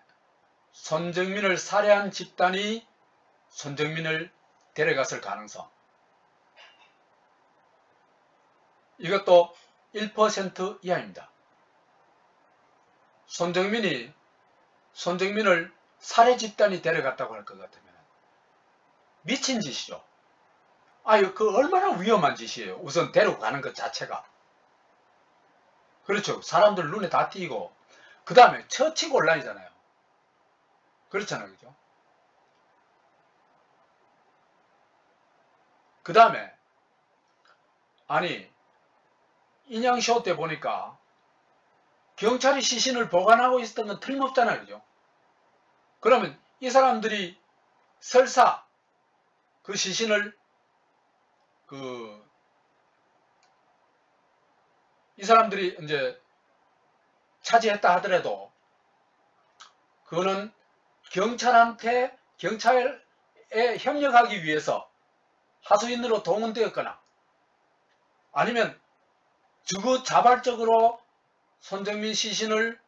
손정민을 살해한 집단이 손정민을 데려갔을 가능성, 이것도 1% 이하입니다. 손정민을 살해 집단이 데려갔다고 할 것 같으면 미친 짓이죠. 아유, 그 얼마나 위험한 짓이에요. 우선 데려가는 것 자체가. 그렇죠. 사람들 눈에 다 띄고, 그 다음에 처치곤란이잖아요. 그렇잖아요. 그죠? 그 다음에, 아니, 인양쇼 때 보니까 경찰이 시신을 보관하고 있었던 건 틀림없잖아요. 그죠? 그러면 이 사람들이 설사 그 시신을 이 사람들이 이제 차지했다 하더라도 그거는 경찰에 협력하기 위해서 하수인으로 동원되었거나, 아니면 자발적으로 손정민 시신을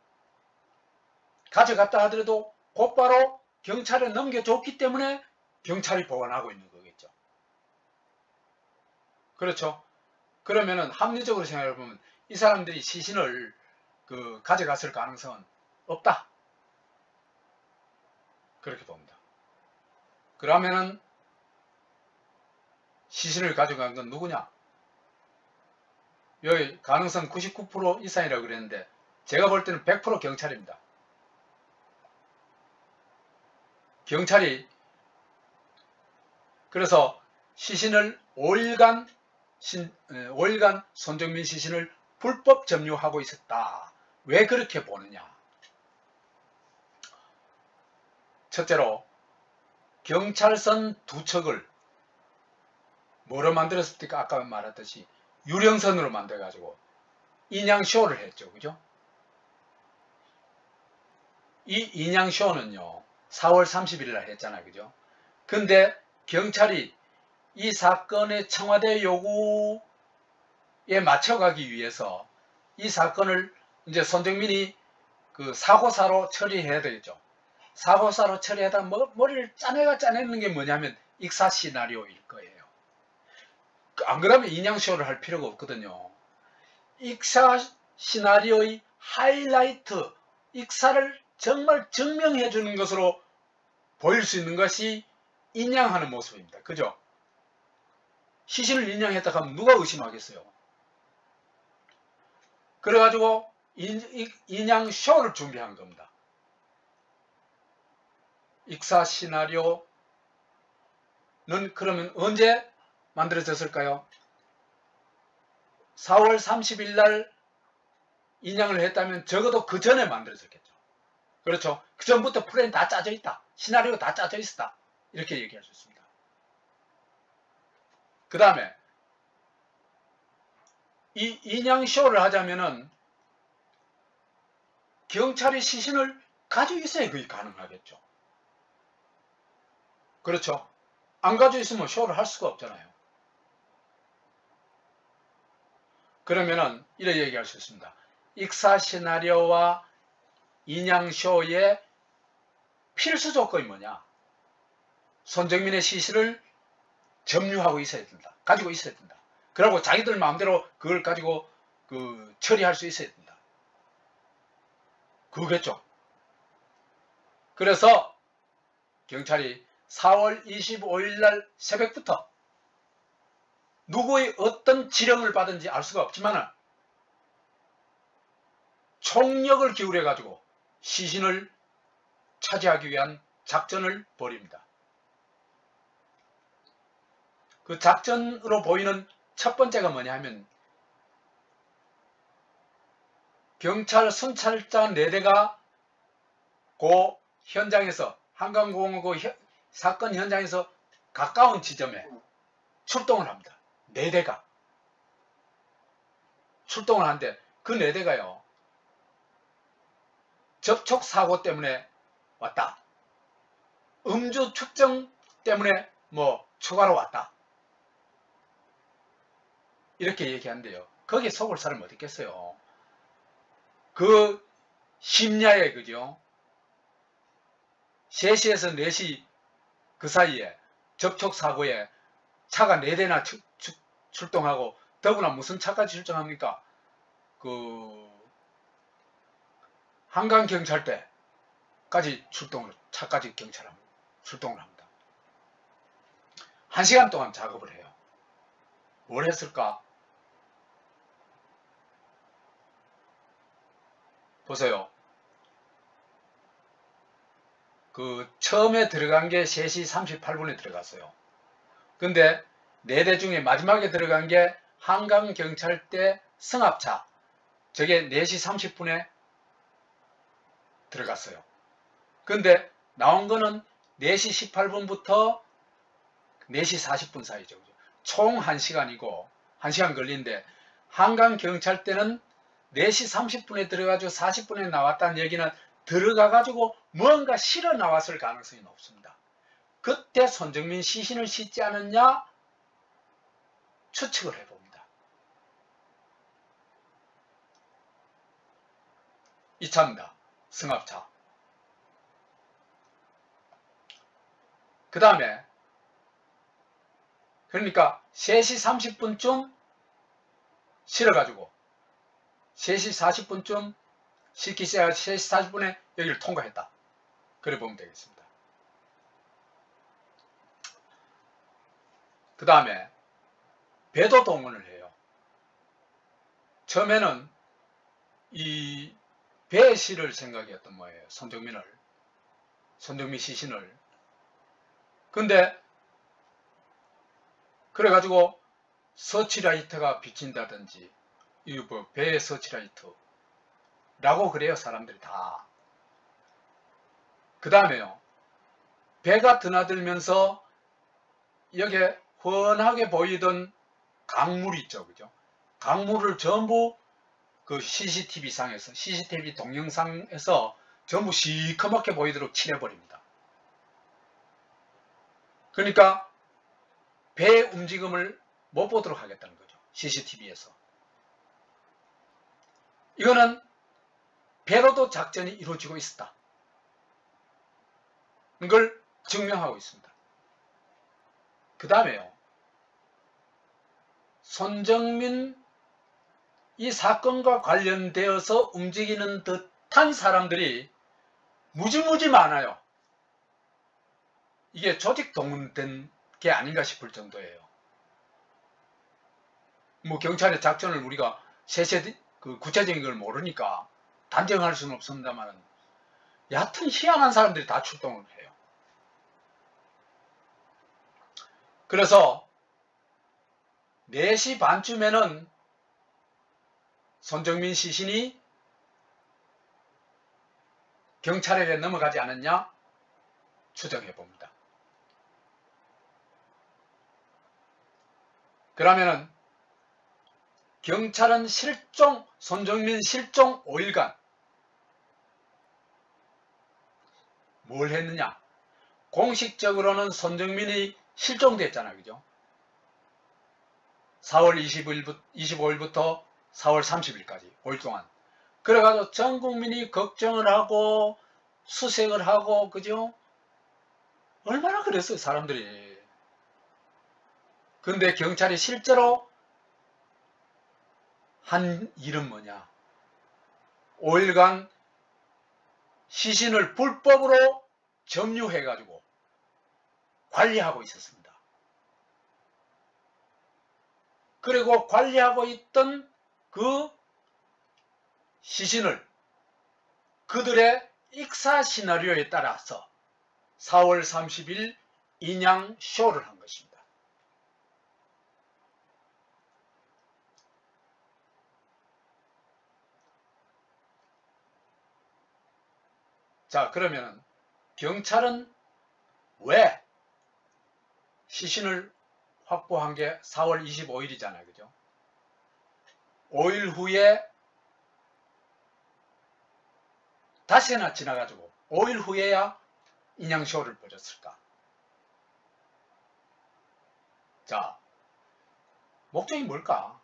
가져갔다 하더라도 곧바로 경찰에 넘겨줬기 때문에 경찰이 보관하고 있는 거겠죠. 그렇죠. 그러면은 합리적으로 생각해보면 이 사람들이 시신을 가져갔을 가능성은 없다. 그렇게 봅니다. 그러면은 시신을 가져간 건 누구냐? 여기 가능성 99% 이상이라고 그랬는데 제가 볼 때는 100% 경찰입니다. 경찰이 그래서 시신을 5일간 손정민 시신을 불법 점유하고 있었다. 왜 그렇게 보느냐? 첫째로 경찰선 두 척을 뭐로 만들었습니까? 아까 말했듯이 유령선으로 만들어가지고 인양쇼를 했죠. 그죠? 이 인양쇼는요 4월 30일 날 했잖아요. 그죠? 근데 경찰이 이 사건의 청와대 요구에 맞춰가기 위해서 이 사건을 이제 손정민이 사고사로 처리해야 되겠죠. 사고사로 처리하다 머리를 짜내는 게 뭐냐면 익사 시나리오일 거예요. 안 그러면 인양쇼를 할 필요가 없거든요. 익사 시나리오의 하이라이트, 익사를 정말 증명해 주는 것으로 보일 수 있는 것이 인양하는 모습입니다. 그죠? 시신을 인양했다 하면 누가 의심하겠어요? 그래가지고 인양쇼를 준비한 겁니다. 익사 시나리오는 그러면 언제 만들어졌을까요? 4월 30일 날 인양을 했다면 적어도 그 전에 만들어졌겠죠. 그렇죠. 그 전부터 플랜 다 짜져 있다. 시나리오 다 짜져 있었다. 이렇게 얘기할 수 있습니다. 그 다음에 이 인양쇼를 하자면은 경찰이 시신을 가지고 있어야 그게 가능하겠죠. 그렇죠. 안 가지고 있으면 쇼를 할 수가 없잖아요. 그러면은 이렇게 얘기할 수 있습니다. 익사 시나리오와 인양쇼의 필수 조건이 뭐냐? 손정민의 시신을 점유하고 있어야 된다. 가지고 있어야 된다. 그리고 자기들 마음대로 그걸 가지고 처리할 수 있어야 된다. 그거겠죠. 그래서 경찰이 4월 25일 날 새벽부터 누구의 어떤 지령을 받은지 알 수가 없지만 총력을 기울여 가지고 시신을 차지하기 위한 작전을 벌입니다. 그 작전으로 보이는 첫 번째가 뭐냐 하면 경찰 순찰자 4대가 그 현장에서 한강공원 사건 현장에서 가까운 지점에 출동을 합니다. 4대가 출동을 하는데 그 4대가요 접촉사고 때문에 왔다. 음주 측정 때문에 추가로 왔다. 이렇게 얘기하는데요. 거기에 속을 사람이 어디 있겠어요. 그 심야에 그죠. 3시에서 4시 그 사이에 접촉사고에 차가 4대나 출동하고 더구나 무슨 차까지 출동합니까? 한강경찰대까지 차까지 출동을 합니다. 1시간 동안 작업을 해요. 뭘 했을까? 보세요. 처음에 들어간 게 3시 38분에 들어갔어요. 근데 4대 중에 마지막에 들어간 게 한강경찰대 승합차. 저게 4시 30분에 들어갔어요. 근데 나온 거는 4시 18분부터 4시 40분 사이죠. 총 1시간이고 1시간 걸리는데 한강경찰대는 4시 30분에 들어가지고 40분에 나왔다는 얘기는 들어가가지고 뭔가 실어 나왔을 가능성이 높습니다. 그때 손정민 시신을 싣지 않았냐? 추측을 해봅니다. 2차입니다. 승합차. 그 다음에 그러니까 3시 30분쯤 실어가지고 3시 40분쯤 실기 시작 3시 40분에 여기를 통과했다. 그래 보면 되겠습니다. 그 다음에 배도 동원을 해요. 처음에는 이 배에 실을 생각이었던 거예요. 손정민 시신을. 근데 그래가지고 서치라이트가 비친다든지 이 뭐 배의 서치라이트 라고 그래요. 사람들이 다. 그 다음에요. 배가 드나들면서 여기에 훤하게 보이던 강물이 있죠. 그죠? 강물을 전부 그 CCTV 동영상에서 전부 시커멓게 보이도록 칠해버립니다. 그러니까 배의 움직임을 못 보도록 하겠다는 거죠. CCTV에서. 이거는 배로도 작전이 이루어지고 있었다. 이걸 증명하고 있습니다. 그 다음에요. 손정민 이 사건과 관련되어서 움직이는 듯한 사람들이 무지무지 많아요. 이게 조직 동원된 게 아닌가 싶을 정도예요. 뭐 경찰의 작전을 우리가 그 구체적인 걸 모르니까 단정할 수는 없습니다만 여하튼 희한한 사람들이 다 출동을 해요. 그래서 4시 반쯤에는 손정민 시신이 경찰에게 넘어가지 않았냐 추정해 봅니다. 그러면은 경찰은 손정민 실종 5일간 뭘 했느냐? 공식적으로는 손정민이 실종됐잖아요. 그죠? 4월 25일부터 4월 30일까지 5일 동안. 그래가지고 전 국민이 걱정을 하고 수색을 하고 그죠? 얼마나 그랬어요 사람들이. 근데 경찰이 실제로 한 일은 뭐냐? 5일간 시신을 불법으로 점유해가지고 관리하고 있었습니다. 그리고 관리하고 있던 그 시신을 그들의 익사 시나리오에 따라서 4월 30일 인양 쇼를 한 것입니다. 자, 그러면 경찰은 왜 시신을 확보한 게 4월 25일이잖아요. 그죠? 5일 후에 다시 하나 지나가지고 5일 후에야 인양쇼를 벌였을까? 자, 목적이 뭘까?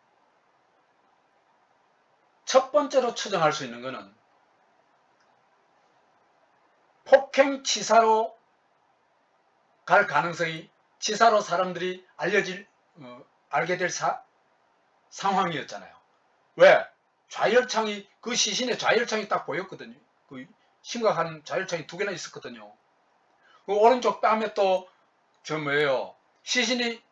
첫 번째로 추정할 수 있는 것은 폭행치사로 갈 가능성이, 치사로 사람들이 알게 될 상황이었잖아요. 왜? 좌열창이, 그 시신에 좌열창이 딱 보였거든요. 그 심각한 좌열창이 2개나 있었거든요. 그 오른쪽 뺨에 또 시신이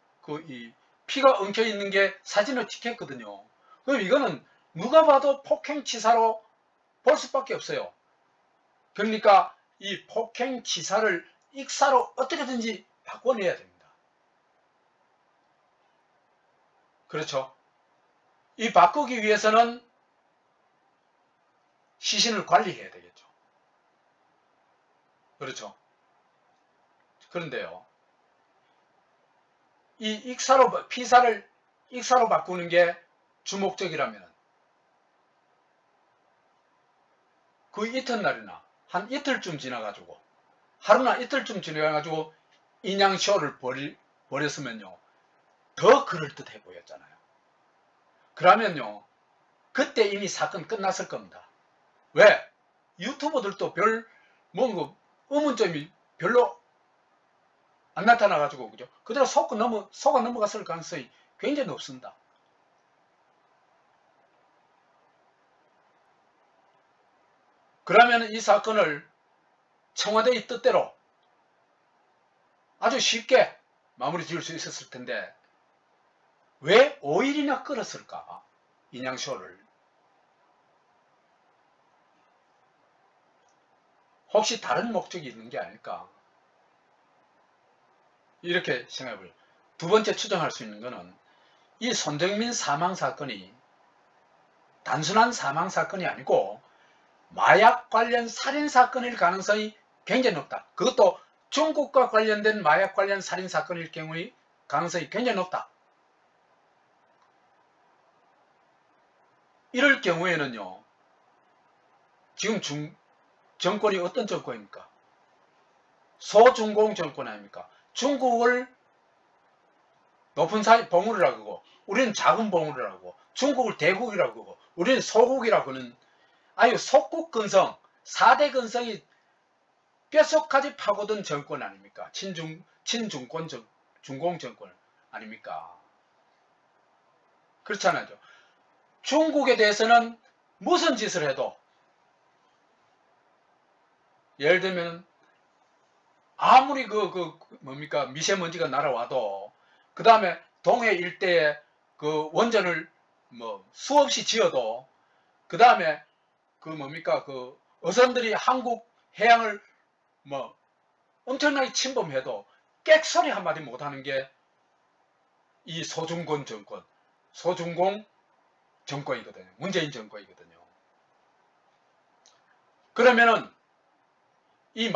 이 피가 엉켜 있는 게 사진을 찍혔거든요. 그럼 이거는 누가 봐도 폭행치사로 볼 수밖에 없어요. 그러니까 이 폭행치사를 익사로 어떻게든지 바꿔내야 됩니다. 그렇죠? 이 바꾸기 위해서는 시신을 관리해야 되겠죠. 그렇죠? 그런데요, 이 피사를 익사로 바꾸는 게 주목적이라면 그 이튿날이나 한 이틀쯤 지나가지고, 하루나 이틀쯤 지나가지고 인양쇼를 벌였으면요, 더 그럴듯해 보였잖아요. 그러면요, 그때 이미 사건 끝났을 겁니다. 왜? 유튜버들도 의문점이 별로 안 나타나가지고, 그죠? 그대로 속아 넘어갔을 가능성이 굉장히 높습니다. 그러면 이 사건을 청와대의 뜻대로 아주 쉽게 마무리 지을 수 있었을 텐데, 왜 5일이나 끌었을까? 인양쇼를. 혹시 다른 목적이 있는 게 아닐까? 이렇게 생각해보죠. 두 번째 추정할 수 있는 것은 이 손정민 사망 사건이 단순한 사망 사건이 아니고 마약 관련 살인 사건일 가능성이 굉장히 높다. 그것도 중국과 관련된 마약 관련 살인 사건일 경우의 가능성이 굉장히 높다. 이럴 경우에는요, 지금 정권이 어떤 정권입니까? 소중공 정권 아닙니까? 중국을 높은 봉우리라고 하고, 우리는 작은 봉우리라고 하고, 중국을 대국이라고 하고, 우리는 소국이라고 하는 아유 속국 근성, 4대 근성이 뼛속까지 파고든 정권 아닙니까? 친중권 중공 정권 아닙니까? 그렇잖아요. 중국에 대해서는 무슨 짓을 해도, 예를 들면 아무리 뭡니까 미세먼지가 날아와도, 그 다음에 동해 일대에 그 원전을 뭐 수없이 지어도, 그 다음에 뭡니까 어선들이 한국 해양을 뭐 엄청나게 침범해도 꽥소리 한마디 못하는 게 이 소중공 정권이거든요. 문재인 정권이거든요. 그러면은 이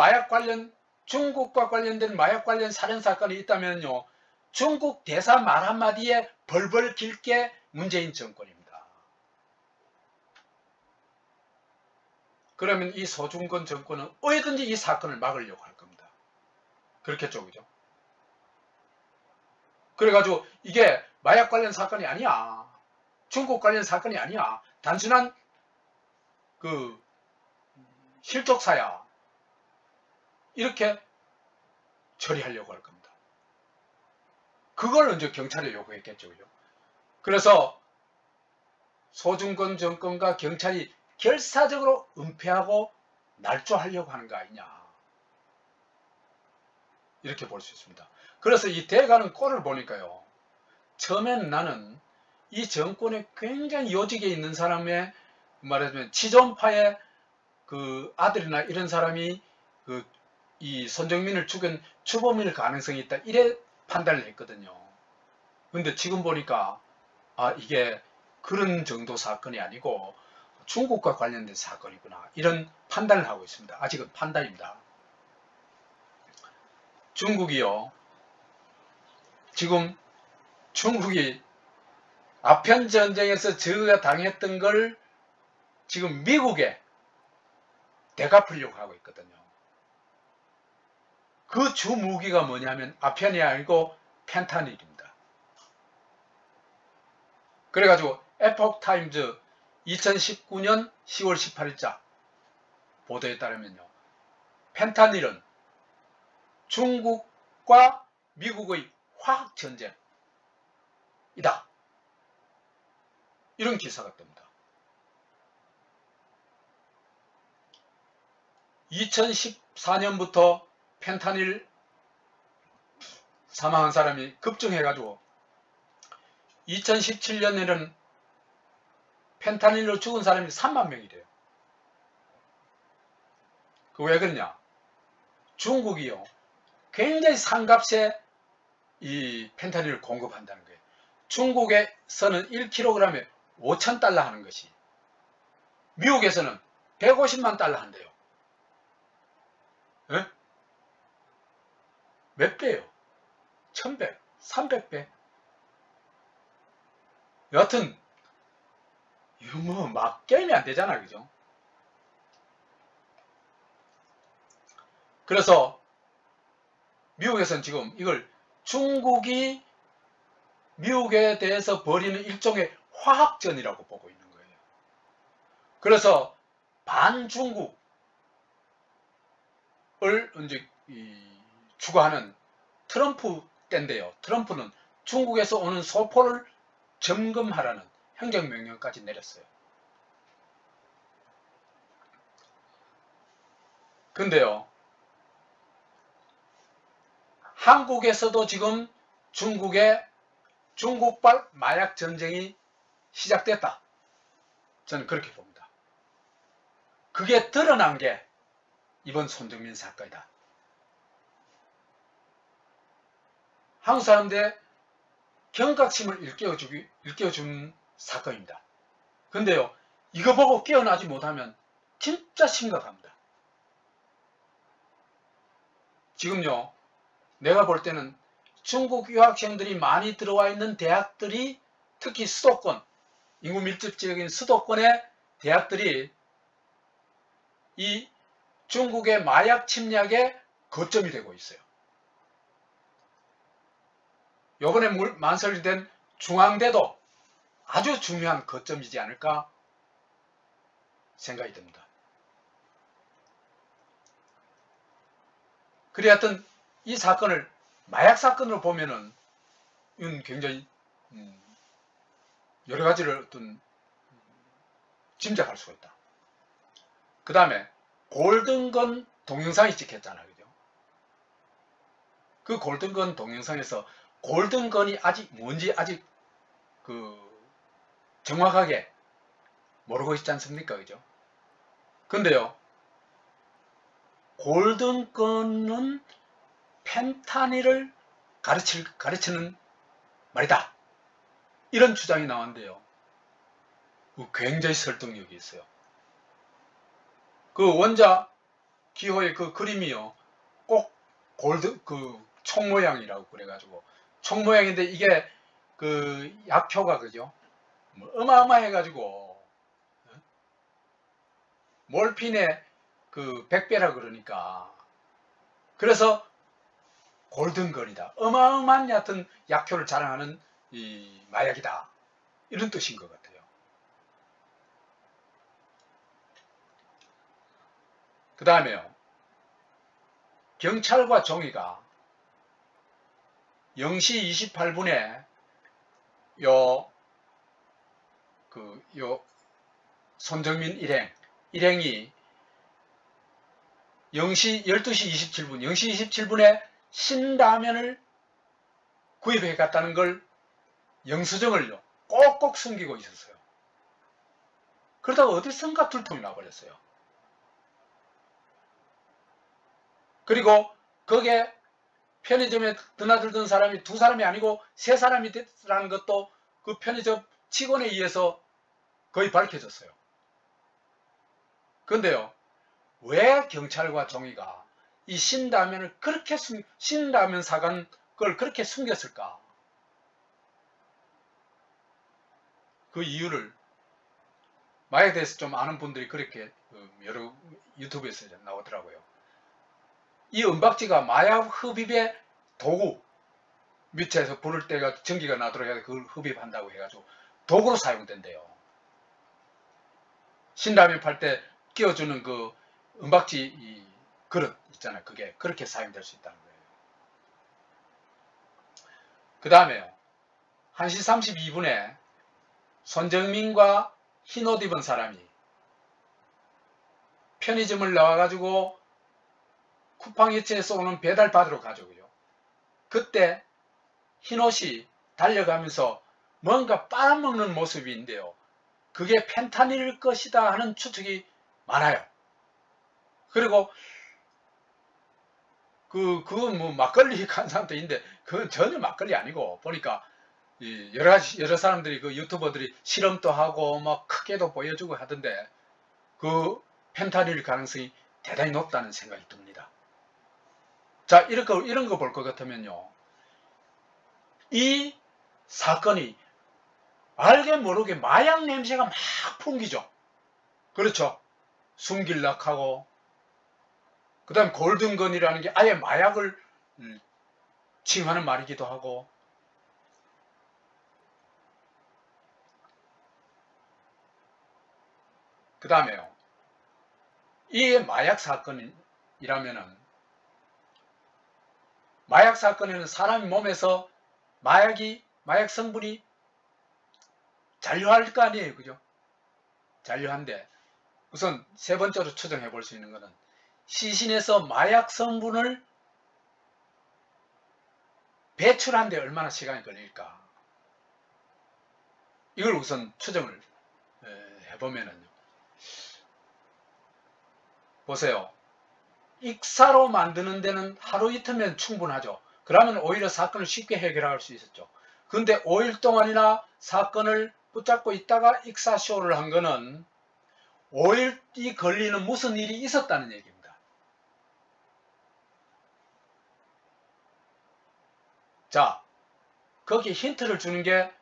중국과 관련된 마약 관련 살인 사건이 있다면요, 중국 대사 말 한마디에 벌벌 길 게 문재인 정권입니다. 그러면 이 소중권 정권은 어디든지 이 사건을 막으려고 할 겁니다. 그렇겠죠, 그죠? 그래가지고 이게 마약 관련 사건이 아니야, 중국 관련 사건이 아니야, 단순한 실족사야, 이렇게 처리하려고 할 겁니다. 그걸 이제 경찰에 요구했겠죠, 그죠? 그래서 소중권 정권과 경찰이 결사적으로 은폐하고 날조하려고 하는 거 아니냐, 이렇게 볼 수 있습니다. 그래서 이 돼가는 꼴을 보니까요, 처음에는 나는 이 정권에 굉장히 요직에 있는 사람의, 말하자면 치존파의 아들이나 이런 사람이 이 손정민을 죽인 주범일 가능성이 있다, 이래 판단을 했거든요. 근데 지금 보니까 이게 그런 정도 사건이 아니고 중국과 관련된 사건이구나, 이런 판단을 하고 있습니다. 아직은 판단입니다. 중국이요, 지금 중국이 아편전쟁에서 저가 당했던 걸 지금 미국에 되갚으려고 하고 있거든요. 그 주 무기가 뭐냐면 아편이 아니고 펜타닐입니다. 그래가지고 에포크타임즈 2019년 10월 18일자 보도에 따르면요, 펜타닐은 중국과 미국의 화학전쟁이다, 이런 기사가 뜹니다. 2014년부터 펜타닐 사망한 사람이 급증해가지고 2017년에는 펜타닐로 죽은 사람이 3만 명이래요. 왜 그러냐? 중국이요, 굉장히 상값에 이 펜타닐을 공급한다는 거예요. 중국에서는 1kg에 5,000달러 하는 것이 미국에서는 150만 달러 한대요. 에? 몇 배요? 1000배, 300배. 여하튼 이거 뭐 막 게임이 안 되잖아, 그죠? 그래서 미국에서는 지금 이걸 중국이 미국에 대해서 벌이는 일종의 화학전이라고 보고 있는 거예요. 그래서 반중국을 이제 추구하는 트럼프 때인데요. 트럼프는 중국에서 오는 소포를 점검하라는 행정명령까지 내렸어요. 근데요, 한국에서도 지금 중국발 마약 전쟁이 시작됐다. 저는 그렇게 봅니다. 그게 드러난 게 이번 손정민 사건이다. 한국 사람들의 경각심을 일깨워준 사건입니다. 근데요, 이거 보고 깨어나지 못하면 진짜 심각합니다. 지금요, 내가 볼 때는 중국 유학생들이 많이 들어와 있는 대학들이, 특히 수도권, 인구 밀집지역인 수도권의 대학들이 이 중국의 마약 침략의 거점이 되고 있어요. 요번에 만설이 된 중앙대도 아주 중요한 거점이지 않을까 생각이 듭니다. 그래 하여튼 이 사건을 마약 사건으로 보면은 이건 굉장히 여러 가지를 어떤 짐작할 수가 있다. 그 다음에 골든건 동영상이 찍혔잖아요. 그죠? 그 골든건 동영상에서 골든건이 뭔지 아직 정확하게 모르고 있지 않습니까? 그죠? 근데요, 골든건은 펜타닐을 가르치는 말이다. 이런 주장이 나왔는데요. 굉장히 설득력이 있어요. 그 원자 기호의 그 그림이요. 꼭 총 모양이라고 그래가지고. 총 모양인데 이게 그 약효가 그죠? 어마어마해가지고. 몰핀의 그 100배라 그러니까. 그래서 골든건이다. 어마어마한 얕은 약효를 자랑하는 이 마약이다. 이런 뜻인 것 같아요. 그 다음에요. 경찰과 종이가 0시 28분에 손정민 일행이 12시 27분, 0시 27분에 신라면을 구입해 갔다는 걸 영수증을 꼭꼭 숨기고 있었어요. 그러다가 어디선가 들통이 나버렸어요. 그리고 거기에 편의점에 드나들던 사람이 2사람이 아니고 3사람이 됐라는 것도 그 편의점 직원에 의해서 거의 밝혀졌어요. 그런데요, 왜 경찰과 종이가 이 신라면을 신라면 사간 걸 그렇게 숨겼을까? 그 이유를 마약에 대해서 좀 아는 분들이 그렇게 여러 유튜브에서 나오더라고요. 이 은박지가 마약 흡입의 도구, 밑에서 불을 때가 전기가 나도록 해서 그걸 흡입한다고 해가지고 도구로 사용된대요. 신라면 팔 때 끼워주는 그 은박지 이 그릇 있잖아요. 그게 그렇게 사용될 수 있다는 거예요. 그 다음에요. 1시 32분에 손정민과 흰옷 입은 사람이 편의점을 나와가지고 쿠팡이츠에서 오는 배달 받으러 가져오고요. 그때 흰옷이 달려가면서 뭔가 빨아먹는 모습인데요. 그게 펜타닐일 것이다 하는 추측이 많아요. 그리고 그건 뭐 막걸리 간 사람도 있는데 그건 전혀 막걸리 아니고 보니까 여러 사람들이 그 유튜버들이 실험도 하고 막 크게도 보여주고 하던데 그 펜타닐 가능성이 대단히 높다는 생각이 듭니다. 자, 이런 거 볼 것 같으면요. 이 사건이 알게 모르게 마약 냄새가 막 풍기죠. 그렇죠. 숨길락하고 그 다음 골든건이라는 게 아예 마약을 칭하는 말이기도 하고 그 다음에요. 이게 마약 사건이라면은 마약 사건에는 사람 몸에서 마약 성분이 잔류할 거 아니에요. 그죠? 잔류한데 우선 세 번째로 추정해 볼 수 있는 것은 시신에서 마약 성분을 배출하는데 얼마나 시간이 걸릴까? 이걸 우선 추정을 해보면은요. 보세요. 익사로 만드는 데는 하루 이틀면 충분하죠. 그러면 오히려 사건을 쉽게 해결할 수 있었죠. 근데 5일 동안이나 사건을 붙잡고 있다가 익사쇼를 한 거는 5일이 걸리는 무슨 일이 있었다는 얘기입니다. 자, 거기에 힌트를 주는 게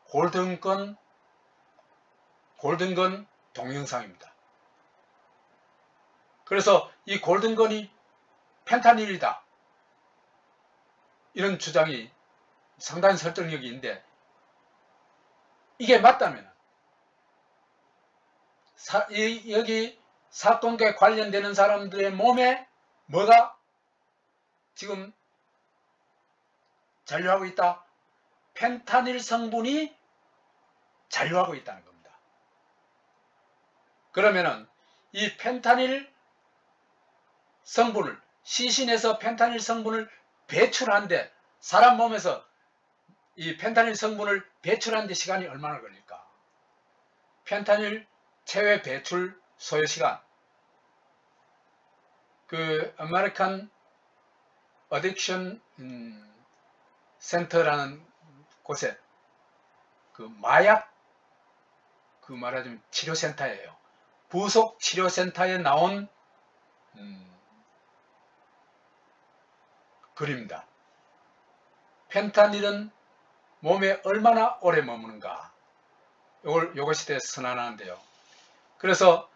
골든건 동영상입니다. 그래서 이 골든건이 펜타닐이다. 이런 주장이 상당히 설득력이 있는데 이게 맞다면 여기 사건과 관련되는 사람들의 몸에 뭐가 지금 잔류하고 있다? 펜타닐 성분이 잔류하고 있다는 겁니다. 그러면은 이 펜타닐 성분을 시신에서 펜타닐 성분을 배출하는데 사람 몸에서 이 펜타닐 성분을 배출하는데 시간이 얼마나 걸릴까? 펜타닐 체외 배출 소요 시간. 그 아메리칸 어딕션 센터라는 곳에 그 마약 그 말하자면 치료센터예요. 부속 치료센터에 나온 글입니다. 펜타닐은 몸에 얼마나 오래 머무는가? 요것에 대해서 선언하는데요. 그래서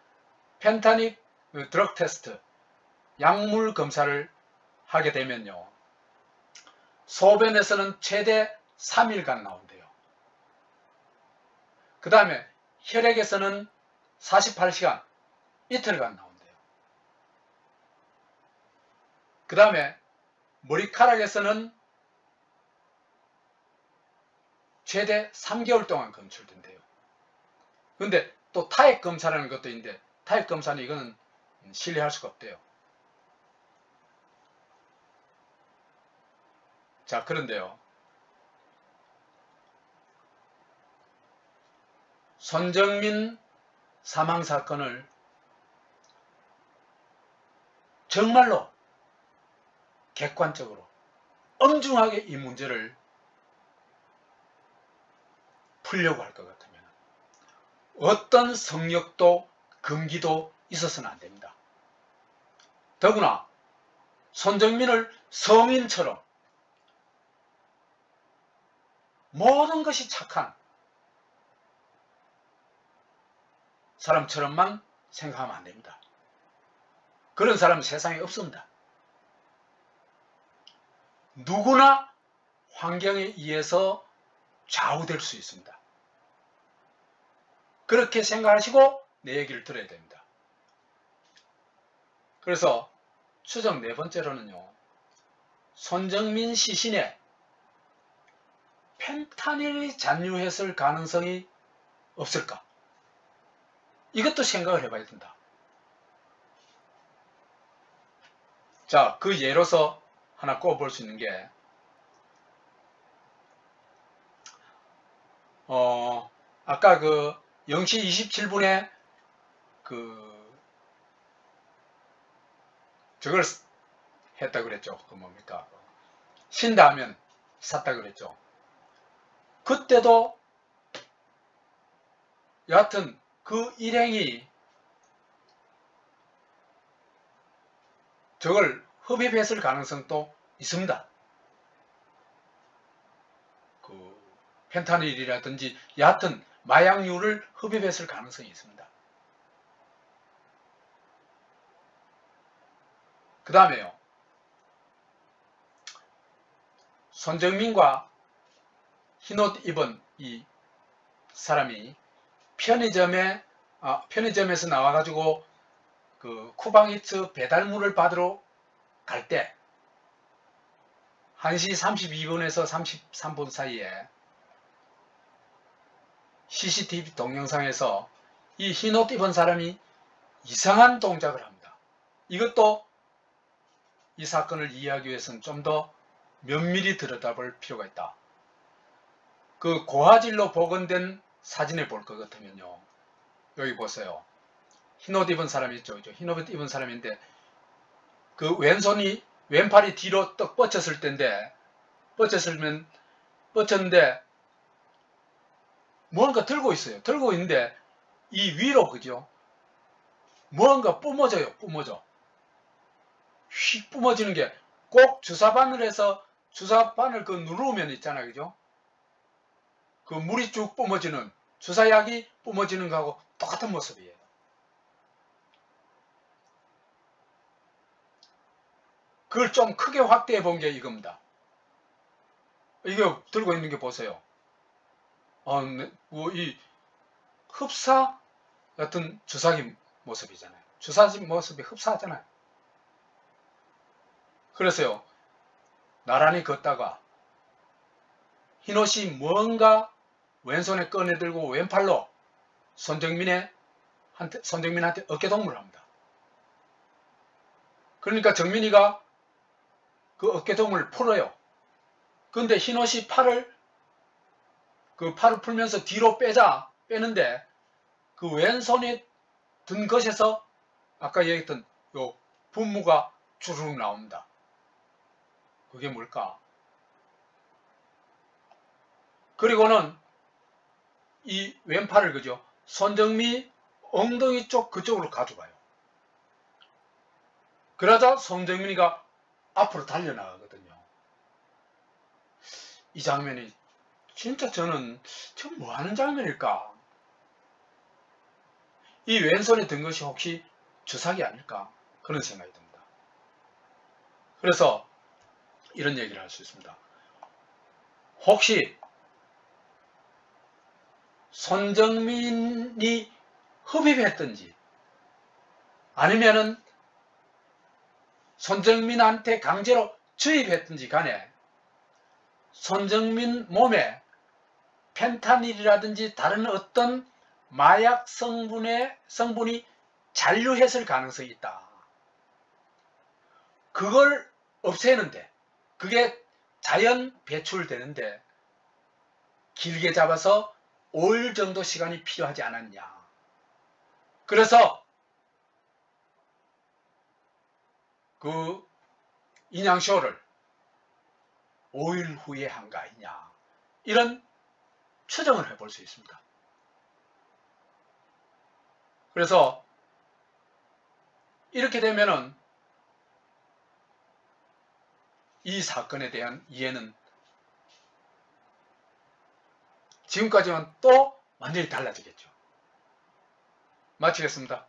펜타닉 드럭 테스트, 약물 검사를 하게 되면요. 소변에서는 최대 3일간 나온대요. 그 다음에 혈액에서는 48시간, 이틀간 나온대요. 그 다음에 머리카락에서는 최대 3개월 동안 검출된대요. 근데 또 타액 검사라는 것도 있는데 타액 검사는 이거는 신뢰할 수가 없대요. 자, 그런데요. 손정민 사망사건을 정말로 객관적으로 엄중하게 이 문제를 풀려고 할 것 같으면 어떤 성역도 금기도 있어서는 안 됩니다. 더구나 손정민을 성인처럼 모든 것이 착한 사람처럼만 생각하면 안 됩니다. 그런 사람은 세상에 없습니다. 누구나 환경에 의해서 좌우될 수 있습니다. 그렇게 생각하시고 내 얘기를 들어야 됩니다. 그래서 추정 네 번째로는요. 손정민 시신에 펜타닐이 잔류했을 가능성이 없을까? 이것도 생각을 해봐야 된다. 자, 그 예로서 하나 꼽아볼 수 있는 게 아까 그 0시 27분에 저걸 했다 그랬죠. 그 뭡니까? 신라면 샀다 그랬죠. 그때도 여하튼 그 일행이 저걸 흡입했을 가능성도 있습니다. 그 펜타닐이라든지 여하튼 마약류를 흡입했을 가능성이 있습니다. 그 다음에요. 손정민과 흰옷 입은 이 사람이 편의점에서 나와가지고 그 쿠방이츠 배달물을 받으러 갈 때 1시 32분에서 33분 사이에 CCTV 동영상에서 이 흰옷 입은 사람이 이상한 동작을 합니다. 이것도 이 사건을 이해하기 위해서는 좀 더 면밀히 들여다볼 필요가 있다. 그 고화질로 복원된 사진을 볼 것 같으면요. 여기 보세요. 흰옷 입은 사람이 있죠. 흰옷 입은 사람인데 그 왼팔이 뒤로 떡 뻗쳤을 때인데 뻗쳤는데 무언가 들고 있어요. 들고 있는데 이 위로 그죠? 무언가 뿜어져요. 휙 뿜어지는 게 꼭 주사바늘 그 누르면 있잖아요. 그죠? 그 물이 쭉 뿜어지는 주사약이 뿜어지는 거하고 똑같은 모습이에요. 그걸 좀 크게 확대해 본 게 이겁니다. 이거 들고 있는 게 보세요. 이 흡사 같은 주사기 모습이잖아요. 주사기 모습이 흡사하잖아요. 그래서요. 나란히 걷다가 흰옷이 뭔가 왼손에 꺼내들고 왼팔로 손정민한테 어깨동무를 합니다. 그러니까 정민이가 그 어깨동무를 풀어요. 근데 흰옷이 팔을 풀면서 뒤로 빼는데 그 왼손에 든 것에서 아까 얘기했던 요 분무가 주르륵 나옵니다. 그게 뭘까? 그리고는 이 왼팔을 그죠? 손정미 엉덩이 쪽 그쪽으로 가져가요. 그러자 손정민이가 앞으로 달려나가거든요. 이 장면이 진짜 저는 지금 뭐하는 장면일까? 이 왼손에 든 것이 혹시 주사기 아닐까? 그런 생각이 듭니다. 그래서 이런 얘기를 할 수 있습니다. 혹시 손정민이 흡입했든지 아니면은 손정민한테 강제로 주입했든지 간에 손정민 몸에 펜타닐이라든지 다른 어떤 마약 성분이 잔류했을 가능성이 있다. 그걸 없애는데 그게 자연 배출되는데 길게 잡아서 5일 정도 시간이 필요하지 않았냐. 그래서 그 인양쇼를 5일 후에 한 거 아니냐. 이런 추정을 해볼 수 있습니다. 그래서 이렇게 되면은 이 사건에 대한 이해는 지금까지는 또 완전히 달라지겠죠. 마치겠습니다.